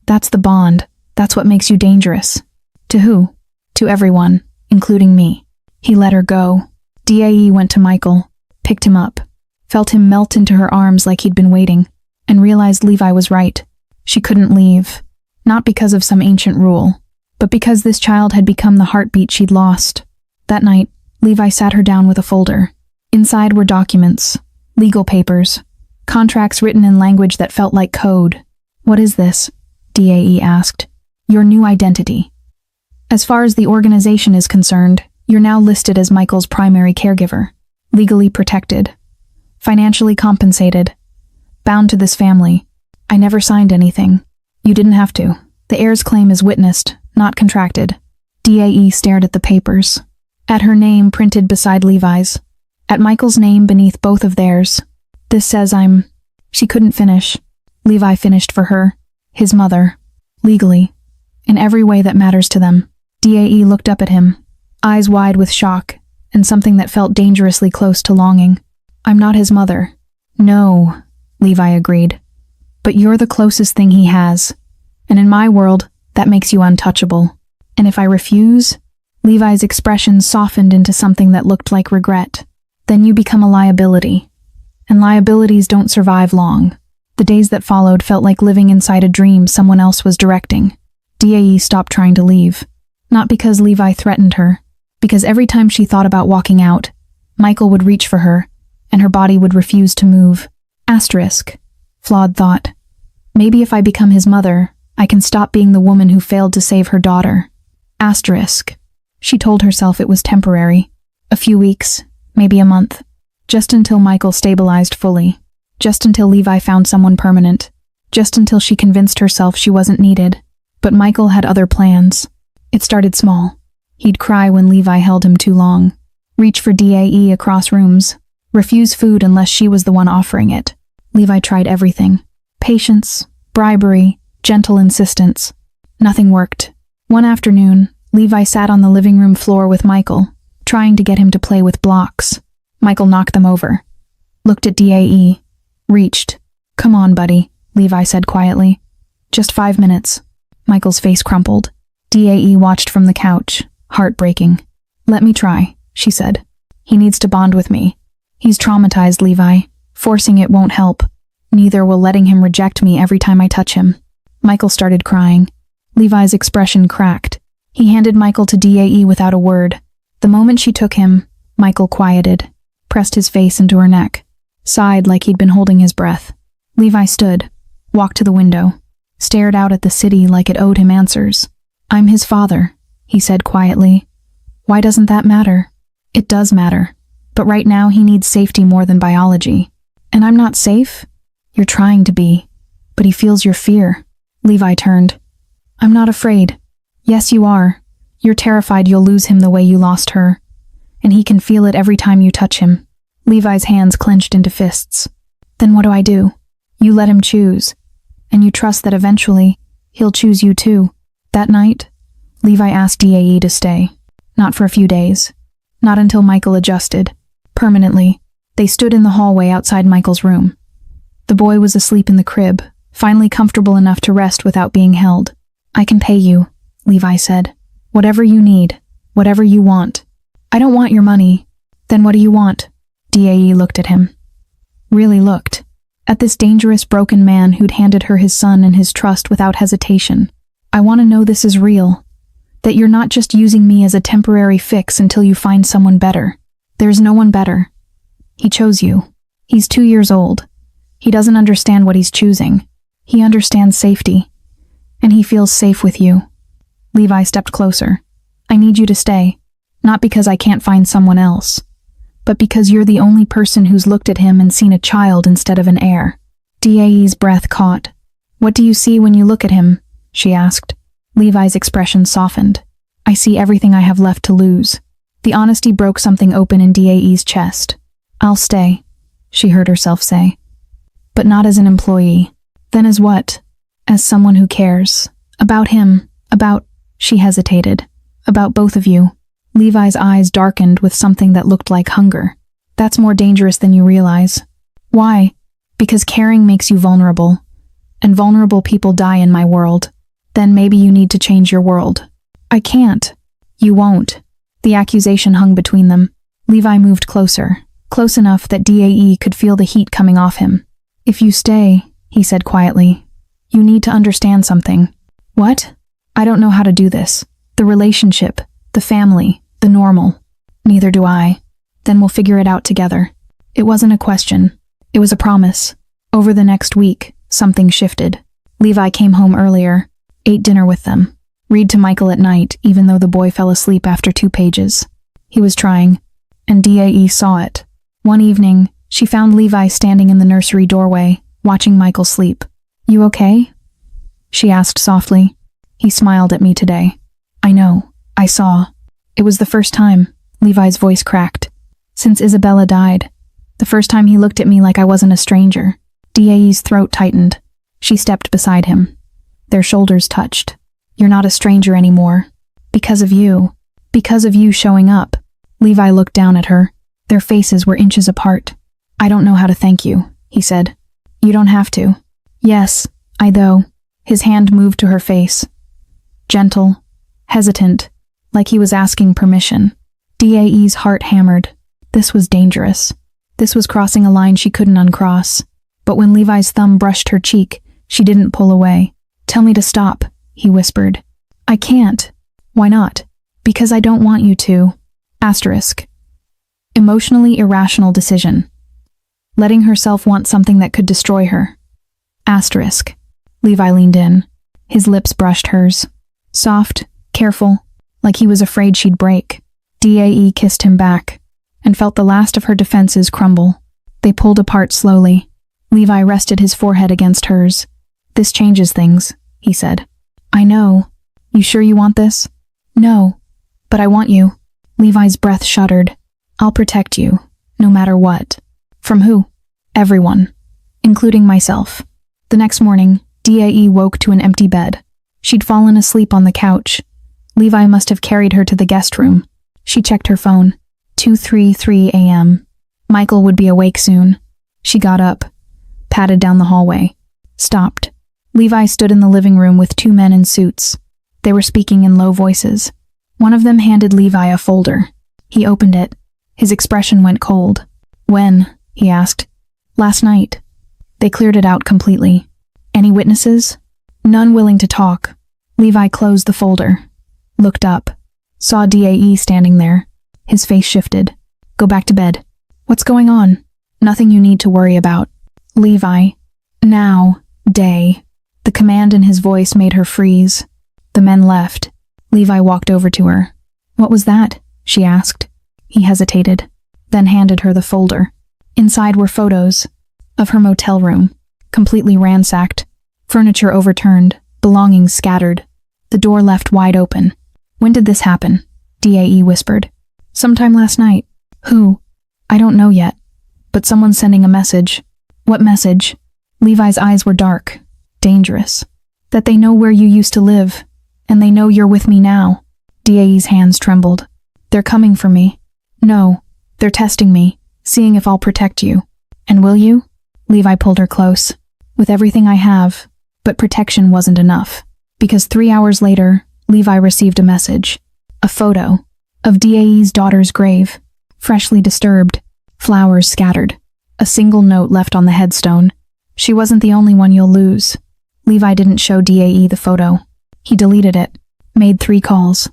That's the bond. That's what makes you dangerous. To who? To everyone, including me. He let her go. DAE went to Michael, picked him up, felt him melt into her arms like he'd been waiting, and realized Levi was right. She couldn't leave. Not because of some ancient rule. but because this child had become the heartbeat she'd lost. That night, Levi sat her down with a folder. Inside were documents, legal papers, contracts written in language that felt like code. "What is this?" DAE asked. "Your new identity. As far as the organization is concerned, you're now listed as Michael's primary caregiver, legally protected, financially compensated, bound to this family. I never signed anything. You didn't have to. The heir's claim is witnessed, not contracted." DAE stared at the papers, at her name printed beside Levi's, at Michael's name beneath both of theirs. "This says I'm—" She couldn't finish. Levi finished for her, his mother, legally, in every way that matters to them. DAE looked up at him, eyes wide with shock, and something that felt dangerously close to longing. "I'm not his mother." "No," Levi agreed. "But you're the closest thing he has, and in my world, that makes you untouchable. And if I refuse—" Levi's expression softened into something that looked like regret. "Then you become a liability. And liabilities don't survive long." The days that followed felt like living inside a dream someone else was directing. DAE stopped trying to leave. Not because Levi threatened her, because every time she thought about walking out, Michael would reach for her, and her body would refuse to move. Asterisk. Flawed thought. Maybe if I become his mother, I can stop being the woman who failed to save her daughter. Asterisk. She told herself it was temporary. A few weeks, maybe a month. Just until Michael stabilized fully. Just until Levi found someone permanent. Just until she convinced herself she wasn't needed. But Michael had other plans. It started small. He'd cry when Levi held him too long. Reach for DAE across rooms. Refuse food unless she was the one offering it. Levi tried everything. Patience, bribery, gentle insistence. Nothing worked. One afternoon, Levi sat on the living room floor with Michael, trying to get him to play with blocks. Michael knocked them over. Looked at DAE. Reached. "Come on, buddy," Levi said quietly. "Just 5 minutes." Michael's face crumpled. DAE watched from the couch, heartbreaking. "Let me try," she said. "He needs to bond with me. He's traumatized, Levi. Forcing it won't help. Neither will letting him reject me every time I touch him." Michael started crying. Levi's expression cracked. He handed Michael to DAE without a word. The moment she took him, Michael quieted, pressed his face into her neck, sighed like he'd been holding his breath. Levi stood, walked to the window, stared out at the city like it owed him answers. "I'm his father," he said quietly. "Why doesn't that matter?" "It does matter. But right now he needs safety more than biology." "And I'm not safe?" "You're trying to be. But he feels your fear." Levi turned. "I'm not afraid." "Yes, you are. You're terrified you'll lose him the way you lost her. And he can feel it every time you touch him." Levi's hands clenched into fists. "Then what do I do?" "You let him choose. And you trust that eventually, he'll choose you too." That night, Levi asked DAE to stay. Not for a few days. Not until Michael adjusted. Permanently. They stood in the hallway outside Michael's room. The boy was asleep in the crib, finally comfortable enough to rest without being held. "I can pay you," Levi said. "Whatever you need. Whatever you want." "I don't want your money." "Then what do you want?" DAE looked at him. Really looked. At this dangerous, broken man who'd handed her his son and his trust without hesitation. "I want to know this is real. That you're not just using me as a temporary fix until you find someone better. There's no one better. He chose you. He's 2 years old. He doesn't understand what he's choosing. He understands safety. And he feels safe with you." Levi stepped closer. "I need you to stay. Not because I can't find someone else. But because you're the only person who's looked at him and seen a child instead of an heir." DAE's breath caught. "What do you see when you look at him?" she asked. Levi's expression softened. "I see everything I have left to lose." The honesty broke something open in DAE's chest. "I'll stay," she heard herself say. "But not as an employee." "Then as what?" "As someone who cares. About him. About—" She hesitated. "About both of you." Levi's eyes darkened with something that looked like hunger. "That's more dangerous than you realize." "Why?" "Because caring makes you vulnerable. And vulnerable people die in my world. Then maybe you need to change your world." "I can't." "You won't." The accusation hung between them. Levi moved closer, close enough that DAE could feel the heat coming off him. "If you stay," he said quietly, "you need to understand something." "What?" I don't know how to do this. The relationship, the family, the normal. Neither do I. Then we'll figure it out together. It wasn't a question. It was a promise. Over the next week, something shifted. Levi came home earlier, ate dinner with them, read to Michael at night even though the boy fell asleep after 2 pages. He was trying, and DAE saw it. One evening, she found Levi standing in the nursery doorway, watching Michael sleep. You okay? She asked softly. He smiled at me today. I know. I saw. It was the first time. Levi's voice cracked. Since Isabella died. The first time he looked at me like I wasn't a stranger. DAE's throat tightened. She stepped beside him. Their shoulders touched. You're not a stranger anymore. Because of you. Because of you showing up. Levi looked down at her. Their faces were inches apart. I don't know how to thank you, he said. You don't have to. Yes, I though. His hand moved to her face. Gentle, hesitant, like he was asking permission. DAE's heart hammered. This was dangerous. This was crossing a line she couldn't uncross. But when Levi's thumb brushed her cheek, she didn't pull away. Tell me to stop, he whispered. I can't. Why not? Because I don't want you to. Asterisk. Emotionally irrational decision. Letting herself want something that could destroy her. Asterisk. Levi leaned in. His lips brushed hers. Soft, careful, like he was afraid she'd break. DAE kissed him back, and felt the last of her defenses crumble. They pulled apart slowly. Levi rested his forehead against hers. This changes things, he said. I know. You sure you want this? No. But I want you. Levi's breath shuddered. I'll protect you, no matter what. From who? Everyone. Including myself. The next morning, DAE woke to an empty bed. She'd fallen asleep on the couch. Levi must have carried her to the guest room. She checked her phone. 2:33 a.m. Michael would be awake soon. She got up, padded down the hallway, stopped. Levi stood in the living room with 2 men in suits. They were speaking in low voices. One of them handed Levi a folder. He opened it. His expression went cold. When? He asked. Last night. They cleared it out completely. Any witnesses? None willing to talk. Levi closed the folder, looked up, saw DAE standing there. His face shifted. Go back to bed. What's going on? Nothing you need to worry about. Levi. Now. Day. The command in his voice made her freeze. The men left. Levi walked over to her. What was that? She asked. He hesitated, then handed her the folder. Inside were photos of her motel room, completely ransacked, furniture overturned, belongings scattered, the door left wide open. When did this happen? DAE whispered. Sometime last night. Who? I don't know yet, but someone's sending a message. What message? Levi's eyes were dark, dangerous. That they know where you used to live, and they know you're with me now. DAE's hands trembled. They're coming for me. No, they're testing me, seeing if I'll protect you. And will you? Levi pulled her close. With everything I have, but protection wasn't enough. Because 3 hours later, Levi received a message. A photo of DAE's daughter's grave, freshly disturbed, flowers scattered. A single note left on the headstone. She wasn't the only one you'll lose. Levi didn't show DAE the photo. He deleted it, made 3 calls,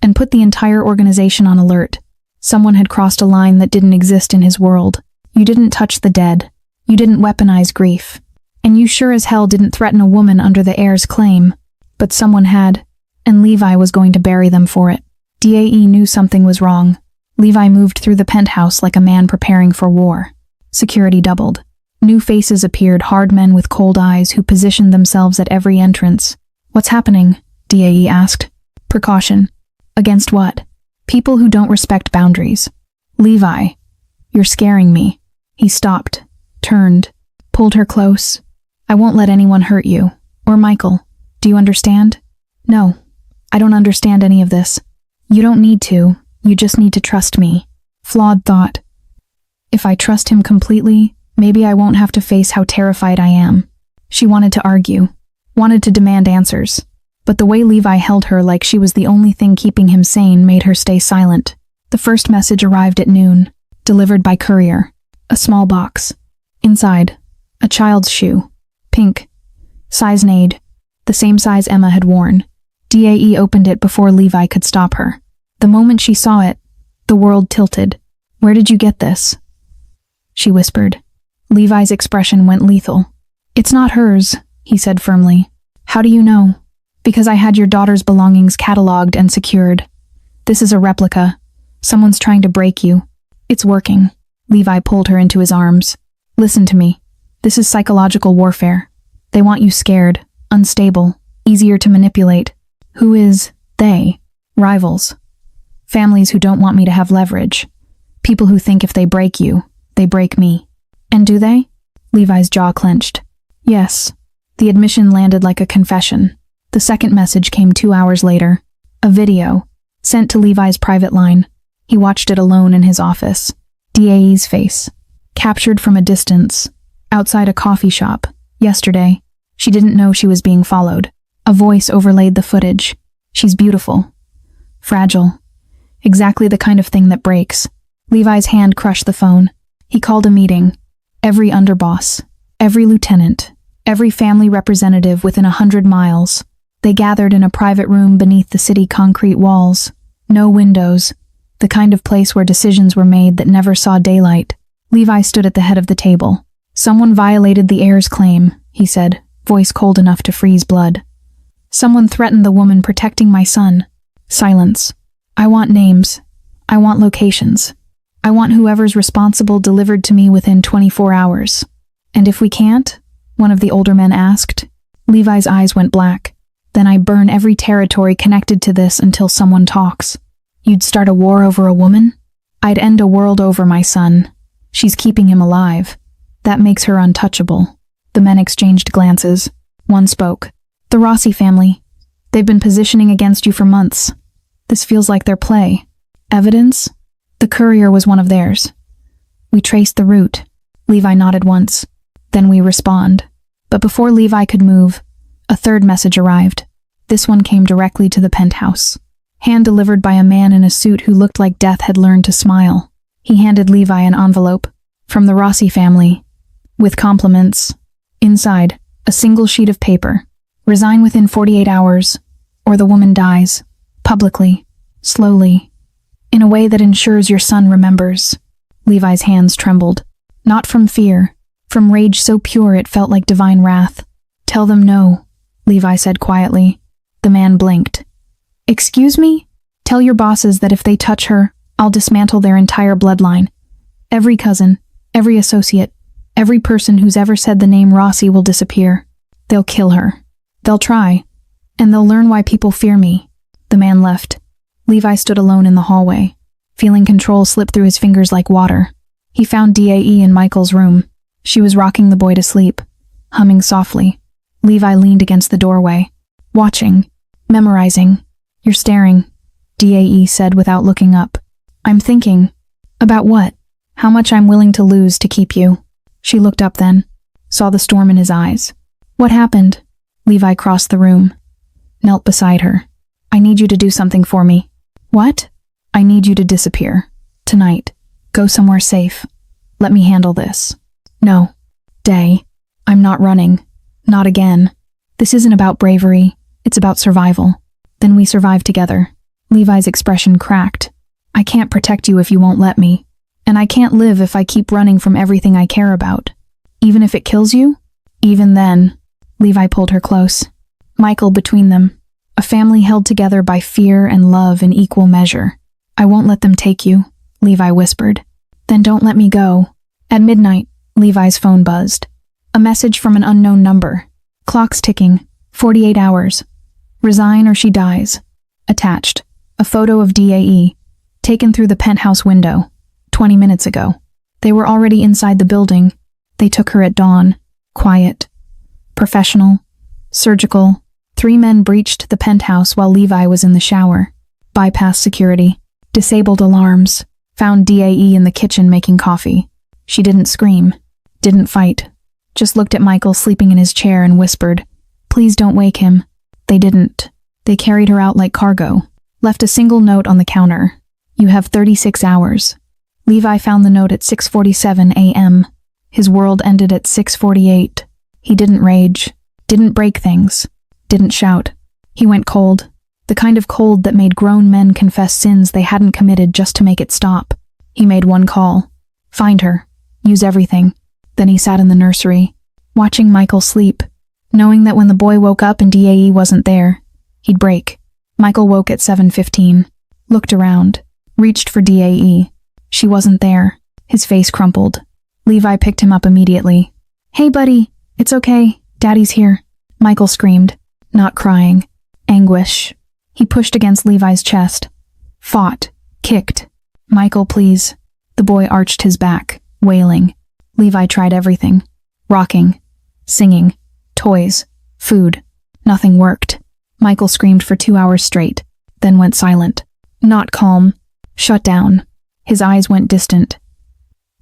and put the entire organization on alert. Someone had crossed a line that didn't exist in his world. You didn't touch the dead. You didn't weaponize grief. And you sure as hell didn't threaten a woman under the heir's claim. But someone had, and Levi was going to bury them for it. DAE knew something was wrong. Levi moved through the penthouse like a man preparing for war. Security doubled. New faces appeared, hard men with cold eyes who positioned themselves at every entrance. What's happening? DAE asked. Precaution. Against what? People who don't respect boundaries. Levi, you're scaring me. He stopped, turned, pulled her close. I won't let anyone hurt you. Or Michael. Do you understand? No, I don't understand any of this. You don't need to. You just need to trust me. Flawed thought. If I trust him completely, maybe I won't have to face how terrified I am. She wanted to argue, wanted to demand answers. But the way Levi held her like she was the only thing keeping him sane made her stay silent. The first message arrived at noon, delivered by courier. A small box. Inside, a child's shoe. Pink. Size Nade. The same size Emma had worn. DAE opened it before Levi could stop her. The moment she saw it, the world tilted. "Where did you get this?" she whispered. Levi's expression went lethal. "It's not hers," he said firmly. "How do you know?" "Because I had your daughter's belongings cataloged and secured. This is a replica. Someone's trying to break you. It's working." Levi pulled her into his arms. "Listen to me. This is psychological warfare. They want you scared, unstable, easier to manipulate. Who is they? Rivals. Families who don't want me to have leverage. People who think if they break you, they break me." "And do they?" Levi's jaw clenched. "Yes." The admission landed like a confession. The second message came 2 hours later. A video, sent to Levi's private line. He watched it alone in his office. DAE's face, captured from a distance, outside a coffee shop, yesterday. She didn't know she was being followed. A voice overlaid the footage. "She's beautiful. Fragile. Exactly the kind of thing that breaks." Levi's hand crushed the phone. He called a meeting. Every underboss, every lieutenant, every family representative within 100 miles. They gathered in a private room beneath the city concrete walls. No windows. The kind of place where decisions were made that never saw daylight. Levi stood at the head of the table. "Someone violated the heirs claim," he said, voice cold enough to freeze blood. "Someone threatened the woman protecting my son." Silence. "I want names. I want locations. I want whoever's responsible delivered to me within 24 hours. And if we can't?" one of the older men asked. Levi's eyes went black. "Then I burn every territory connected to this until someone talks." "You'd start a war over a woman?" "I'd end a world over my son. She's keeping him alive. That makes her untouchable." The men exchanged glances. One spoke. "The Rossi family. They've been positioning against you for months. This feels like their play." "Evidence?" "The courier was one of theirs. We traced the route." Levi nodded once. "Then we respond." But before Levi could move, a third message arrived. This one came directly to the penthouse. Hand-delivered by a man in a suit who looked like death had learned to smile. He handed Levi an envelope. "From the Rossi family. With compliments." Inside, a single sheet of paper. "Resign within 48 hours, or the woman dies. Publicly. Slowly. In a way that ensures your son remembers." Levi's hands trembled. Not from fear, from rage so pure it felt like divine wrath. "Tell them no," Levi said quietly. The man blinked. "Excuse me? Tell your bosses that if they touch her, I'll dismantle their entire bloodline. Every cousin, every associate, every person who's ever said the name Rossi will disappear. They'll kill her. They'll try. And they'll learn why people fear me." The man left. Levi stood alone in the hallway, feeling control slip through his fingers like water. He found DAE in Michael's room. She was rocking the boy to sleep, humming softly. Levi leaned against the doorway, watching, memorizing. "You're staring," DAE said without looking up. "I'm thinking." "About what?" "How much I'm willing to lose to keep you." She looked up then, saw the storm in his eyes. "What happened?" Levi crossed the room, knelt beside her. "I need you to do something for me." "What?" "I need you to disappear. Tonight. Go somewhere safe. Let me handle this." "No. Day. I'm not running. Not again. This isn't about bravery. It's about survival. Then we survive together." Levi's expression cracked. "I can't protect you if you won't let me. And I can't live if I keep running from everything I care about. Even if it kills you?" "Even then." Levi pulled her close. Michael between them. A family held together by fear and love in equal measure. "I won't let them take you," Levi whispered. "Then don't let me go." At midnight, Levi's phone buzzed. A message from an unknown number. "Clock's ticking. 48 hours. Resign or she dies." Attached, a photo of DAE, taken through the penthouse window, 20 minutes ago. They were already inside the building. They took her at dawn. Quiet. Professional. Surgical. 3 men breached the penthouse while Levi was in the shower. Bypassed security. Disabled alarms. Found DAE in the kitchen making coffee. She didn't scream. Didn't fight. Just looked at Michael sleeping in his chair and whispered, "Please don't wake him." They didn't. They carried her out like cargo. Left a single note on the counter. "You have 36 hours." Levi found the note at 6:47 a.m. His world ended at 6:48. He didn't rage. Didn't break things. Didn't shout. He went cold. The kind of cold that made grown men confess sins they hadn't committed just to make it stop. He made one call. Find her. Use everything. Then he sat in the nursery, watching Michael sleep, knowing that when the boy woke up and DAE wasn't there, he'd break. Michael woke at 7:15, looked around, reached for DAE. She wasn't there. His face crumpled. Levi picked him up immediately. Hey buddy, it's okay, Daddy's here. Michael screamed, not crying, anguish. He pushed against Levi's chest, fought, kicked. Michael, please. The boy arched his back, wailing. Levi tried everything. Rocking, singing, toys, food. Nothing worked. Michael screamed for 2 hours straight, then went silent. Not calm. Shut down. His eyes went distant.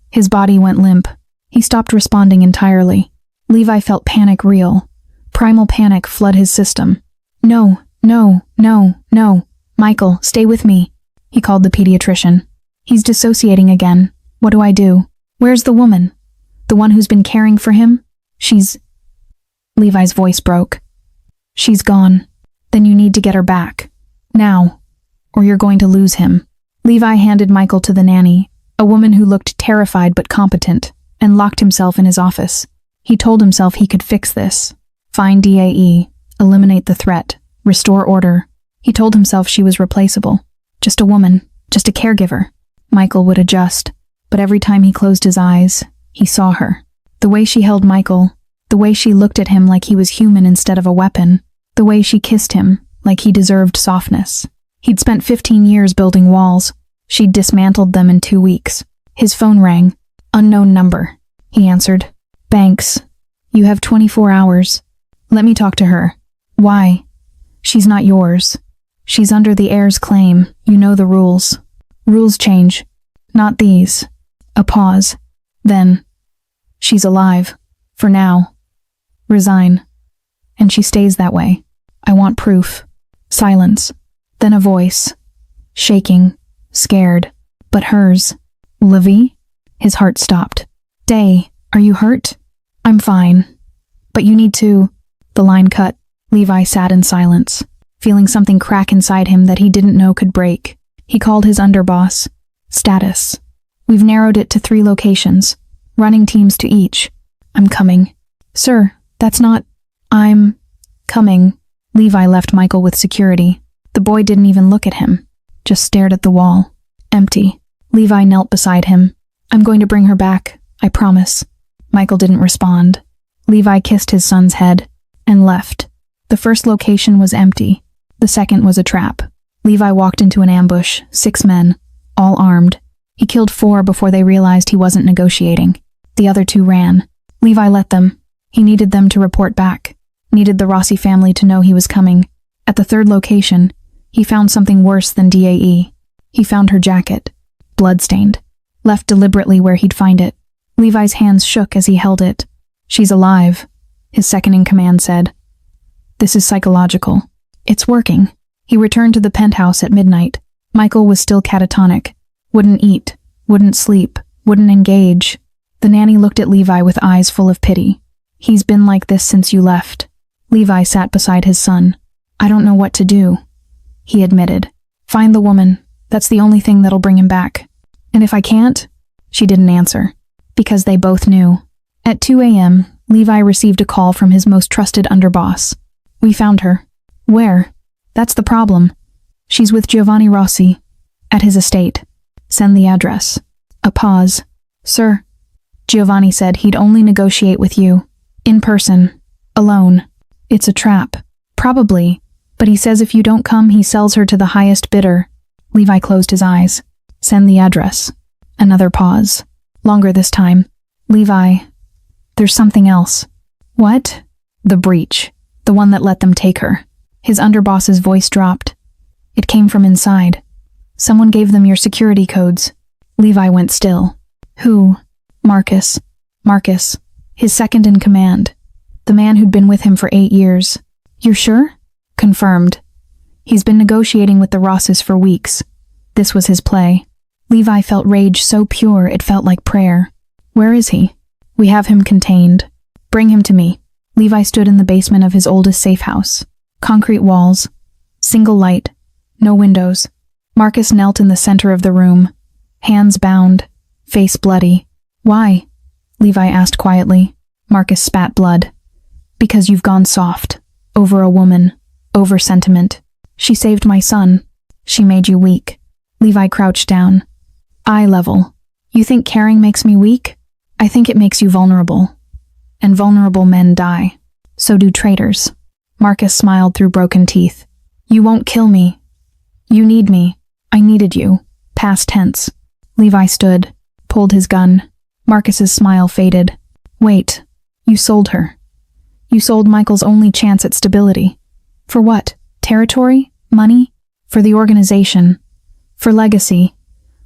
His body went limp. He stopped responding entirely. Levi felt panic real. Primal panic flood his system. No, no, no, no. Michael, stay with me. He called the pediatrician. He's dissociating again. What do I do? Where's the woman? The one who's been caring for him? She's... Levi's voice broke. She's gone. Then you need to get her back. Now. Or you're going to lose him. Levi handed Michael to the nanny, a woman who looked terrified but competent, and locked himself in his office. He told himself he could fix this. Find DAE, eliminate the threat, restore order. He told himself she was replaceable. Just a woman, just a caregiver. Michael would adjust, but every time he closed his eyes, he saw her. The way she held Michael, the way she looked at him like he was human instead of a weapon, the way she kissed him like he deserved softness. He'd spent 15 years building walls. She'd dismantled them in 2 weeks. His phone rang. Unknown number. He answered. Banks. You have 24 hours. Let me talk to her. Why? She's not yours. She's under the heir's claim. You know the rules. Rules change. Not these. A pause. Then. She's alive. For now. Resign. And she stays that way. I want proof. Silence. Then a voice. Shaking. Scared. But hers. Levi? His heart stopped. Day, are you hurt? I'm fine. But you need to... The line cut. Levi sat in silence, feeling something crack inside him that he didn't know could break. He called his underboss. Status. We've narrowed it to 3 locations. Running teams to each. I'm coming. Sir, that's not... I'm... coming. Levi left Michael with security. The boy didn't even look at him. Just stared at the wall. Empty. Levi knelt beside him. I'm going to bring her back. I promise. Michael didn't respond. Levi kissed his son's head and left. The first location was empty. The second was a trap. Levi walked into an ambush, 6 men, all armed. He killed 4 before they realized he wasn't negotiating. The other 2 ran. Levi let them. He needed them to report back. Needed the Rossi family to know he was coming. At the 3rd location, he found something worse than DAE. He found her jacket. Bloodstained. Left deliberately where he'd find it. Levi's hands shook as he held it. She's alive, his second-in-command said. This is psychological. It's working. He returned to the penthouse at midnight. Michael was still catatonic. Wouldn't eat, wouldn't sleep, wouldn't engage. The nanny looked at Levi with eyes full of pity. He's been like this since you left. Levi sat beside his son. I don't know what to do, he admitted. Find the woman. That's the only thing that'll bring him back. And if I can't? She didn't answer. Because they both knew. At 2 a.m., Levi received a call from his most trusted underboss. We found her. Where? That's the problem. She's with Giovanni Rossi. At his estate. Send the address. A pause. Sir. Giovanni said he'd only negotiate with you. In person. Alone. It's a trap. Probably. But he says if you don't come, he sells her to the highest bidder. Levi closed his eyes. Send the address. Another pause. Longer this time. Levi. There's something else. What? The breach. The one that let them take her. His underboss's voice dropped. It came from inside. Someone gave them your security codes. Levi went still. Who? Marcus. Marcus. His second-in-command. The man who'd been with him for 8 years. You're sure? Confirmed. He's been negotiating with the Rosses for weeks. This was his play. Levi felt rage so pure it felt like prayer. Where is he? We have him contained. Bring him to me. Levi stood in the basement of his oldest safe house. Concrete walls. Single light. No windows. Marcus knelt in the center of the room. Hands bound. Face bloody. Why? Levi asked quietly. Marcus spat blood. Because you've gone soft. Over a woman. Over sentiment. She saved my son. She made you weak. Levi crouched down. Eye level. You think caring makes me weak? I think it makes you vulnerable. And vulnerable men die. So do traitors. Marcus smiled through broken teeth. You won't kill me. You need me. I needed you. Past tense. Levi stood, pulled his gun. Marcus's smile faded. Wait. You sold her. You sold Michael's only chance at stability. For what? Territory? Money? For the organization. For legacy.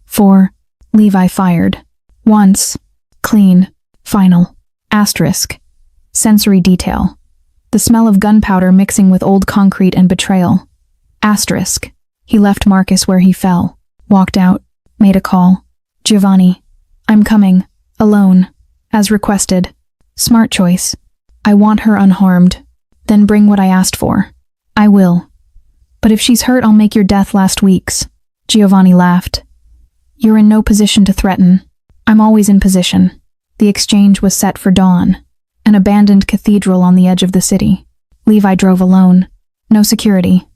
For... Levi fired. Once. Clean. Final. Asterisk. Sensory detail. The smell of gunpowder mixing with old concrete and betrayal. Asterisk. He left Marcus where he fell. Walked out. Made a call. Giovanni. I'm coming. Alone. As requested. Smart choice. I want her unharmed. Then bring what I asked for. I will. But if she's hurt, I'll make your death last weeks. Giovanni laughed. You're in no position to threaten. I'm always in position. The exchange was set for dawn. An abandoned cathedral on the edge of the city. Levi drove alone. No security.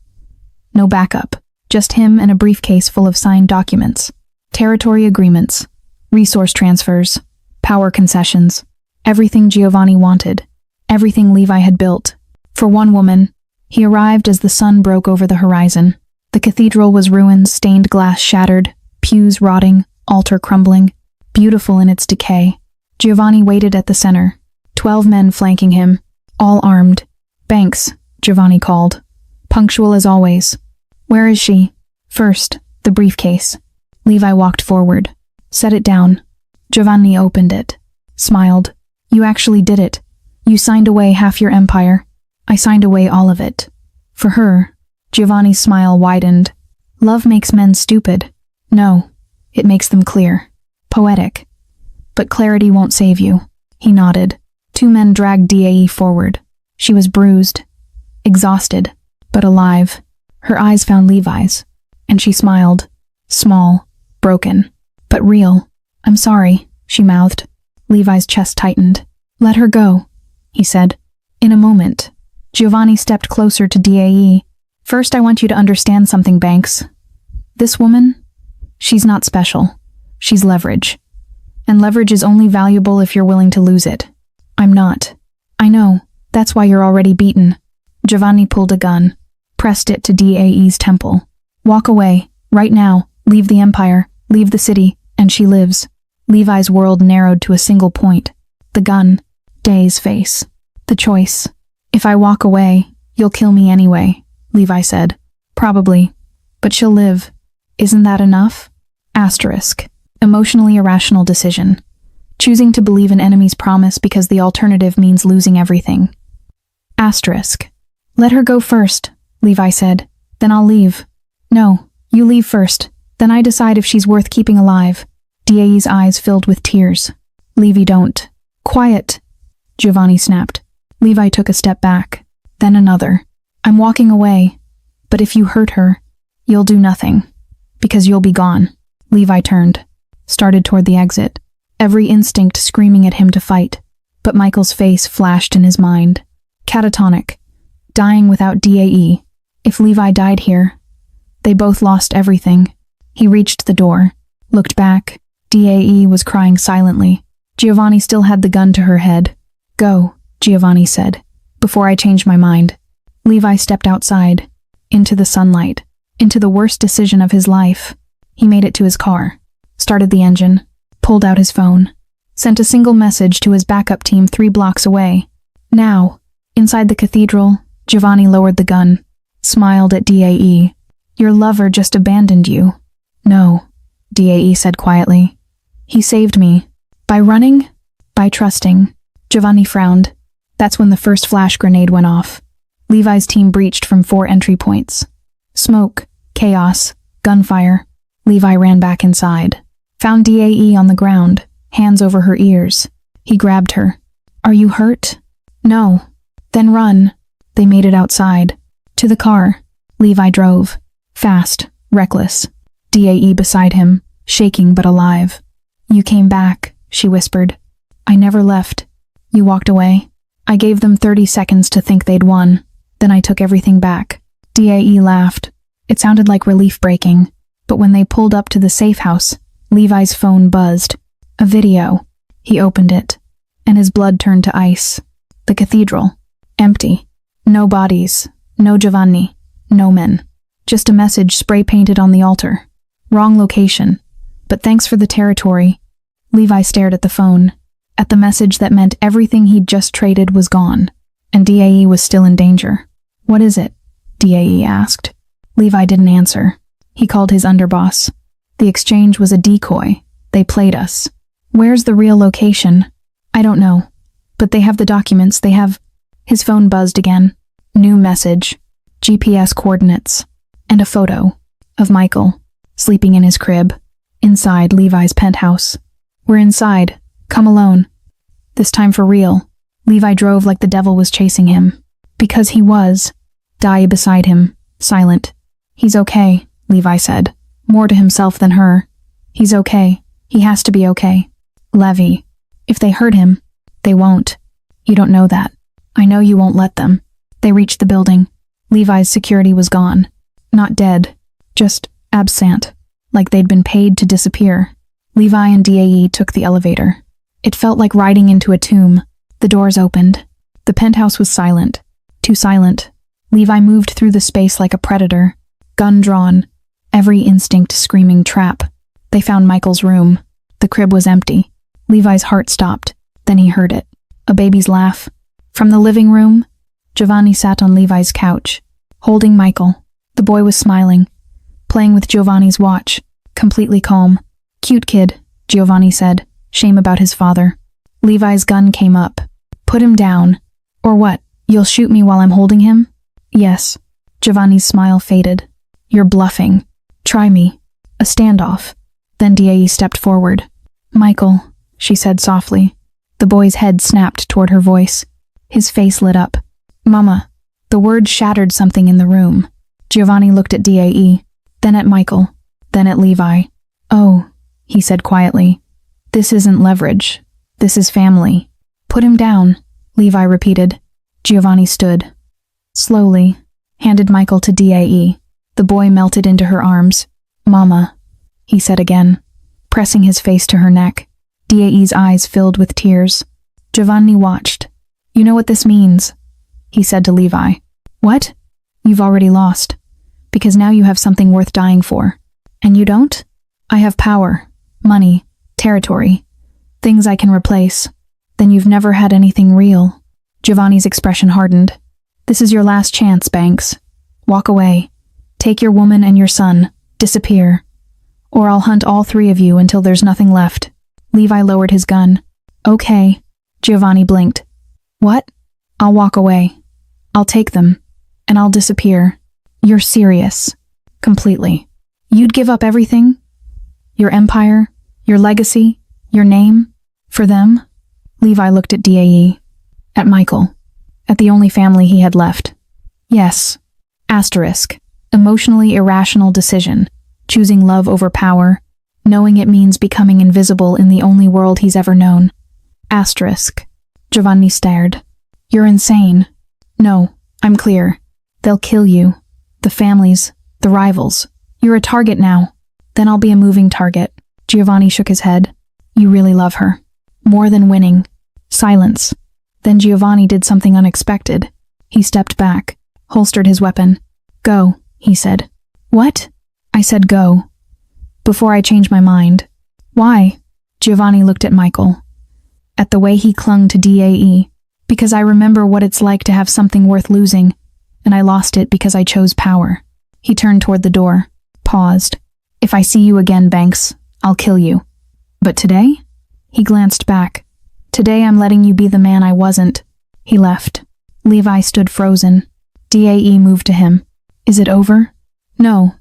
No backup. Just him and a briefcase full of signed documents. Territory agreements. Resource transfers. Power concessions. Everything Giovanni wanted. Everything Levi had built. For one woman, he arrived as the sun broke over the horizon. The cathedral was ruined, stained glass shattered, pews rotting, altar crumbling, beautiful in its decay. Giovanni waited at the center, 12 men flanking him, all armed. Banks, Giovanni called. Punctual as always. Where is she? First, the briefcase. Levi walked forward. Set it down. Giovanni opened it. Smiled. You actually did it. You signed away half your empire. I signed away all of it. For her. Giovanni's smile widened. Love makes men stupid. No, it makes them clear. Poetic. But clarity won't save you. He nodded. 2 men dragged Dae forward. She was bruised. Exhausted. But alive. Her eyes found Levi's. And she smiled. Small. Broken. But real. I'm sorry, she mouthed. Levi's chest tightened. Let her go, he said. In a moment. Giovanni stepped closer to Dae. First, I want you to understand something, Banks. This woman, she's not special. She's leverage. And leverage is only valuable if you're willing to lose it. I'm not. I know. That's why you're already beaten. Giovanni pulled a gun. Pressed it to Dae's temple. Walk away. Right now. Leave the empire. Leave the city. And she lives. Levi's world narrowed to a single point. The gun. Dae's face. The choice. If I walk away, you'll kill me anyway, Levi said. Probably. But she'll live. Isn't that enough? Asterisk. Emotionally irrational decision. Choosing to believe an enemy's promise because the alternative means losing everything. Asterisk. Let her go first, Levi said. Then I'll leave. No, you leave first. Then I decide if she's worth keeping alive. Dae's eyes filled with tears. Levi, don't. Quiet, Giovanni snapped. Levi took a step back. Then another. I'm walking away. But if you hurt her, you'll do nothing. Because you'll be gone. Levi turned. Started toward the exit. Every instinct screaming at him to fight. But Michael's face flashed in his mind. Catatonic. Dying without Dae. If Levi died here, they both lost everything. He reached the door. Looked back. Dae was crying silently. Giovanni still had the gun to her head. Go, Giovanni said. Before I change my mind. Levi stepped outside. Into the sunlight. Into the worst decision of his life. He made it to his car. Started the engine. Pulled out his phone. Sent a single message to his backup team 3 blocks away. Now. Inside the cathedral, Giovanni lowered the gun. Smiled at Dae. Your lover just abandoned you. No, Dae said quietly. He saved me. By running? By trusting. Giovanni frowned. That's when the first flash grenade went off. Levi's team breached from 4 entry points. Smoke, chaos, gunfire. Levi ran back inside. Found Dae on the ground, hands over her ears. He grabbed her. Are you hurt? No. Then run. They made it outside. To the car. Levi drove. Fast, reckless. DAE beside him, shaking but alive. You came back, she whispered. I never left. You walked away. I gave them 30 seconds to think they'd won. Then I took everything back. DAE laughed. It sounded like relief breaking. But when they pulled up to the safe house, Levi's phone buzzed. A video. He opened it. And his blood turned to ice. The cathedral. Empty. No bodies. No Giovanni. No men. Just a message spray-painted on the altar. Wrong location. But thanks for the territory. Levi stared at the phone. At the message that meant everything he'd just traded was gone. And DAE was still in danger. What is it? DAE asked. Levi didn't answer. He called his underboss. The exchange was a decoy. They played us. Where's the real location? I don't know. But they have the documents, they have... His phone buzzed again. New message. GPS coordinates. And a photo. Of Michael. Sleeping in his crib. Inside Levi's penthouse. We're inside. Come alone. This time for real. Levi drove like the devil was chasing him. Because he was. Dai beside him. Silent. He's okay, Levi said. More to himself than her. He's okay. He has to be okay. Levi. If they hurt him, they won't. You don't know that. I know you won't let them. They reached the building. Levi's security was gone. Not dead. Just absent. Like they'd been paid to disappear. Levi and DAE took the elevator. It felt like riding into a tomb. The doors opened. The penthouse was silent. Too silent. Levi moved through the space like a predator. Gun drawn. Every instinct screaming trap. They found Michael's room. The crib was empty. Levi's heart stopped. Then he heard it. A baby's laugh. From the living room, Giovanni sat on Levi's couch, holding Michael. The boy was smiling, playing with Giovanni's watch, completely calm. Cute kid, Giovanni said, shame about his father. Levi's gun came up. Put him down. Or what, you'll shoot me while I'm holding him? Yes. Giovanni's smile faded. You're bluffing. Try me. A standoff. Then DAE stepped forward. Michael, she said softly. The boy's head snapped toward her voice. His face lit up. Mama. The word shattered something in the room. Giovanni looked at DAE, then at Michael, then at Levi. Oh, he said quietly. This isn't leverage. This is family. Put him down, Levi repeated. Giovanni stood. Slowly, handed Michael to DAE. The boy melted into her arms. Mama, he said again, pressing his face to her neck. DAE's eyes filled with tears. Giovanni watched. You know what this means, he said to Levi. What? You've already lost. Because now you have something worth dying for. And you don't? I have power, money, territory, things I can replace. Then you've never had anything real. Giovanni's expression hardened. This is your last chance, Banks. Walk away. Take your woman and your son. Disappear. Or I'll hunt all three of you until there's nothing left. Levi lowered his gun. Okay. Giovanni blinked. What? I'll walk away. I'll take them. And I'll disappear. You're serious. Completely. You'd give up everything? Your empire? Your legacy? Your name? For them? Levi looked at DAE. At Michael. At the only family he had left. Yes. Asterisk. Emotionally irrational decision. Choosing love over power. Knowing it means becoming invisible in the only world he's ever known. Asterisk. Giovanni stared. You're insane. No, I'm clear. They'll kill you. The families. The rivals. You're a target now. Then I'll be a moving target. Giovanni shook his head. You really love her. More than winning. Silence. Then Giovanni did something unexpected. He stepped back, holstered his weapon. Go, he said. What? I said go. Before I change my mind. Why? Giovanni looked at Michael. At the way he clung to DAE. Because I remember what it's like to have something worth losing, and I lost it because I chose power. He turned toward the door, paused. If I see you again, Banks, I'll kill you. But today? He glanced back. Today I'm letting you be the man I wasn't. He left. Levi stood frozen. DAE moved to him. Is it over? No.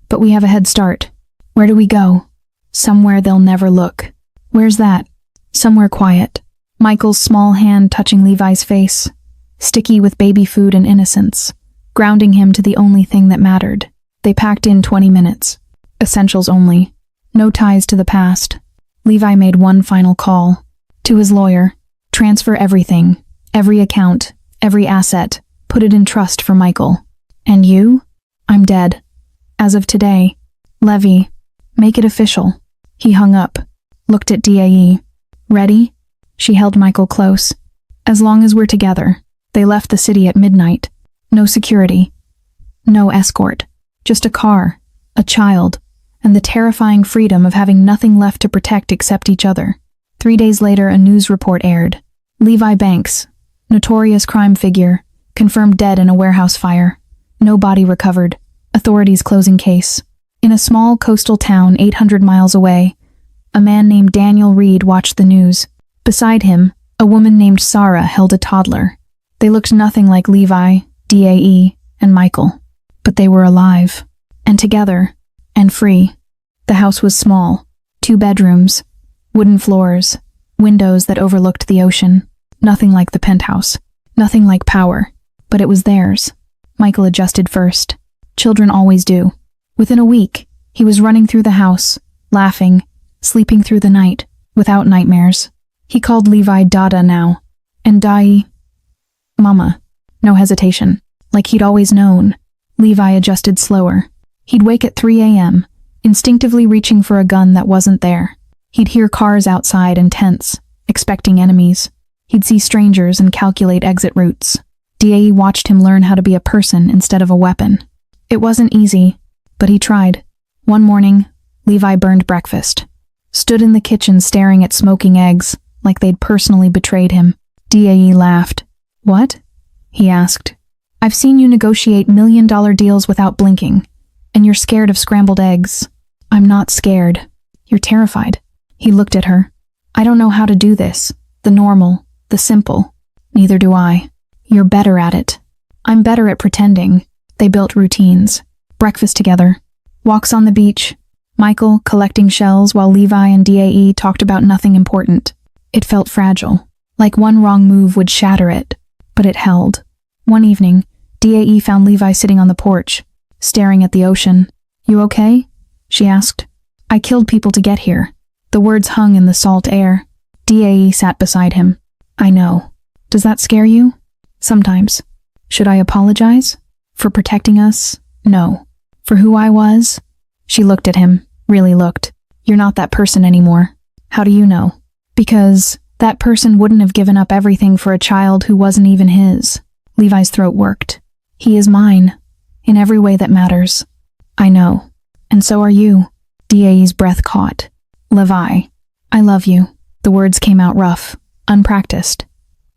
But we have a head start. Where do we go? Somewhere they'll never look. Where's that? Somewhere quiet. Michael's small hand touching Levi's face. Sticky with baby food and innocence. grounding him to the only thing that mattered. They packed in 20 minutes. Essentials only. No ties to the past. Levi made one final call. To his lawyer. Transfer everything. Every account. Every asset. Put it in trust for Michael. And you? I'm dead. As of today. Levi. Make it official. He hung up. Looked at DAE. Ready? She held Michael close. As long as we're together. They left the city at midnight. No security. No escort. Just a car. A child. And the terrifying freedom of having nothing left to protect except each other. 3 days later, a news report aired. Levi Banks, notorious crime figure, confirmed dead in a warehouse fire. No body recovered. Authorities closing case. In a small coastal town 800 miles away, a man named Daniel Reed watched the news. Beside him, a woman named Sarah held a toddler. They looked nothing like Levi, DAE, and Michael. But they were alive. And together. And free. The house was small. 2 bedrooms. Wooden floors. Windows that overlooked the ocean. Nothing like the penthouse. Nothing like power. But it was theirs. Michael adjusted first. Children always do. Within a week, he was running through the house, laughing, sleeping through the night, without nightmares. He called Levi Dada now. And Dai... Mama. No hesitation. Like he'd always known. Levi adjusted slower. He'd wake at 3 a.m., instinctively reaching for a gun that wasn't there. He'd hear cars outside and tense, expecting enemies. He'd see strangers and calculate exit routes. DAE watched him learn how to be a person instead of a weapon. It wasn't easy, but he tried. One morning, Levi burned breakfast. Stood in the kitchen staring at smoking eggs, like they'd personally betrayed him. DAE laughed. What? He asked. I've seen you negotiate million-dollar deals without blinking, and you're scared of scrambled eggs. I'm not scared. You're terrified. He looked at her. I don't know how to do this. The normal, the simple. Neither do I. You're better at it. I'm better at pretending. They built routines. Breakfast together. Walks on the beach. Michael collecting shells while Levi and DAE talked about nothing important. It felt fragile. Like one wrong move would shatter it. But it held. One evening, DAE found Levi sitting on the porch, staring at the ocean. You okay? She asked. I killed people to get here. The words hung in the salt air. DAE sat beside him. I know. Does that scare you? Sometimes. Should I apologize? For protecting us? No. For who I was? She looked at him, really looked. You're not that person anymore. How do you know? Because that person wouldn't have given up everything for a child who wasn't even his. Levi's throat worked. He is mine. In every way that matters. I know. And so are you. DAE's breath caught. Levi. I love you. The words came out rough, unpracticed.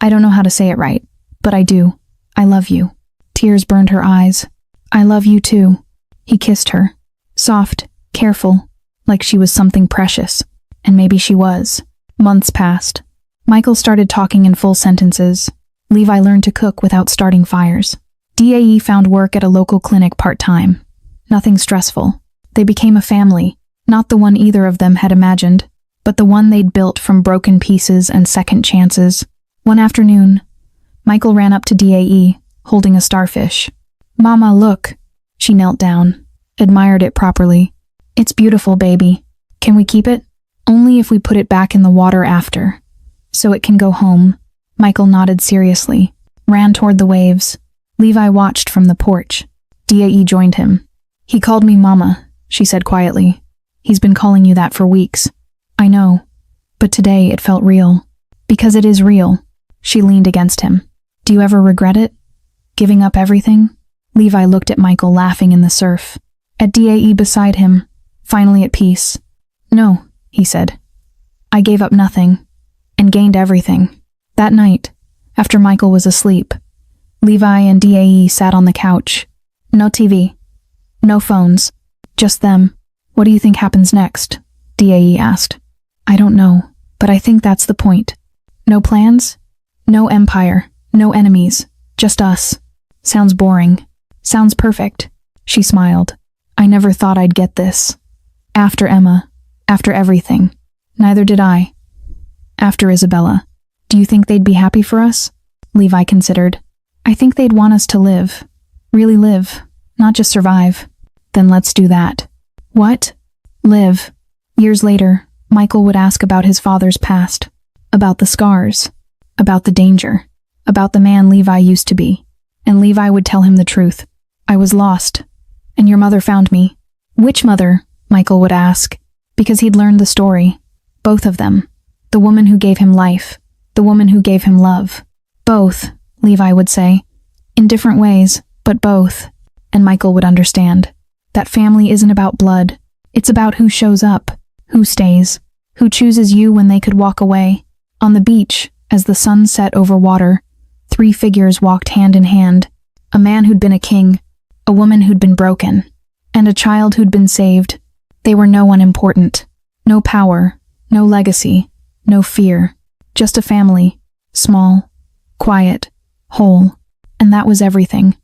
I don't know how to say it right, but I do. I love you. Tears burned her eyes. I love you too. He kissed her. Soft, careful, like she was something precious. And maybe she was. Months passed. Michael started talking in full sentences. Levi learned to cook without starting fires. DAE found work at a local clinic part-time. Nothing stressful. They became a family, not the one either of them had imagined, but the one they'd built from broken pieces and second chances. One afternoon, Michael ran up to DAE, holding a starfish. Mama, look. She knelt down, admired it properly. It's beautiful, baby. Can we keep it? Only if we put it back in the water after. So it can go home. Michael nodded seriously, ran toward the waves. Levi watched from the porch. DAE joined him. He called me Mama, she said quietly. He's been calling you that for weeks. I know, but today it felt real. Because it is real. She leaned against him. Do you ever regret it? Giving up everything? Levi looked at Michael laughing in the surf. At DAE beside him, finally at peace. No, he said. I gave up nothing, and gained everything. That night, after Michael was asleep, Levi and DAE sat on the couch. No TV. No phones. Just them. What do you think happens next? DAE asked. I don't know, but I think that's the point. No plans? No empire. No enemies. Just us. Sounds boring. Sounds perfect. She smiled. I never thought I'd get this. After Emma. After everything. Neither did I. After Isabella. Do you think they'd be happy for us? Levi considered. I think they'd want us to live. Really live, not just survive. Then let's do that. What? Live. Years later, Michael would ask about his father's past, about the scars, about the danger, about the man Levi used to be. And Levi would tell him the truth. I was lost, and your mother found me. Which mother? Michael would ask, because he'd learned the story. Both of them. The woman who gave him life, the woman who gave him love. Both, Levi would say. In different ways, but both. And Michael would understand. That family isn't about blood. It's about who shows up, who stays, who chooses you when they could walk away. On the beach, as the sun set over water, 3 figures walked hand in hand. A man who'd been a king, a woman who'd been broken, and a child who'd been saved. They were no one important. No power, no legacy, no fear. Just a family. Small, quiet, whole. And that was everything.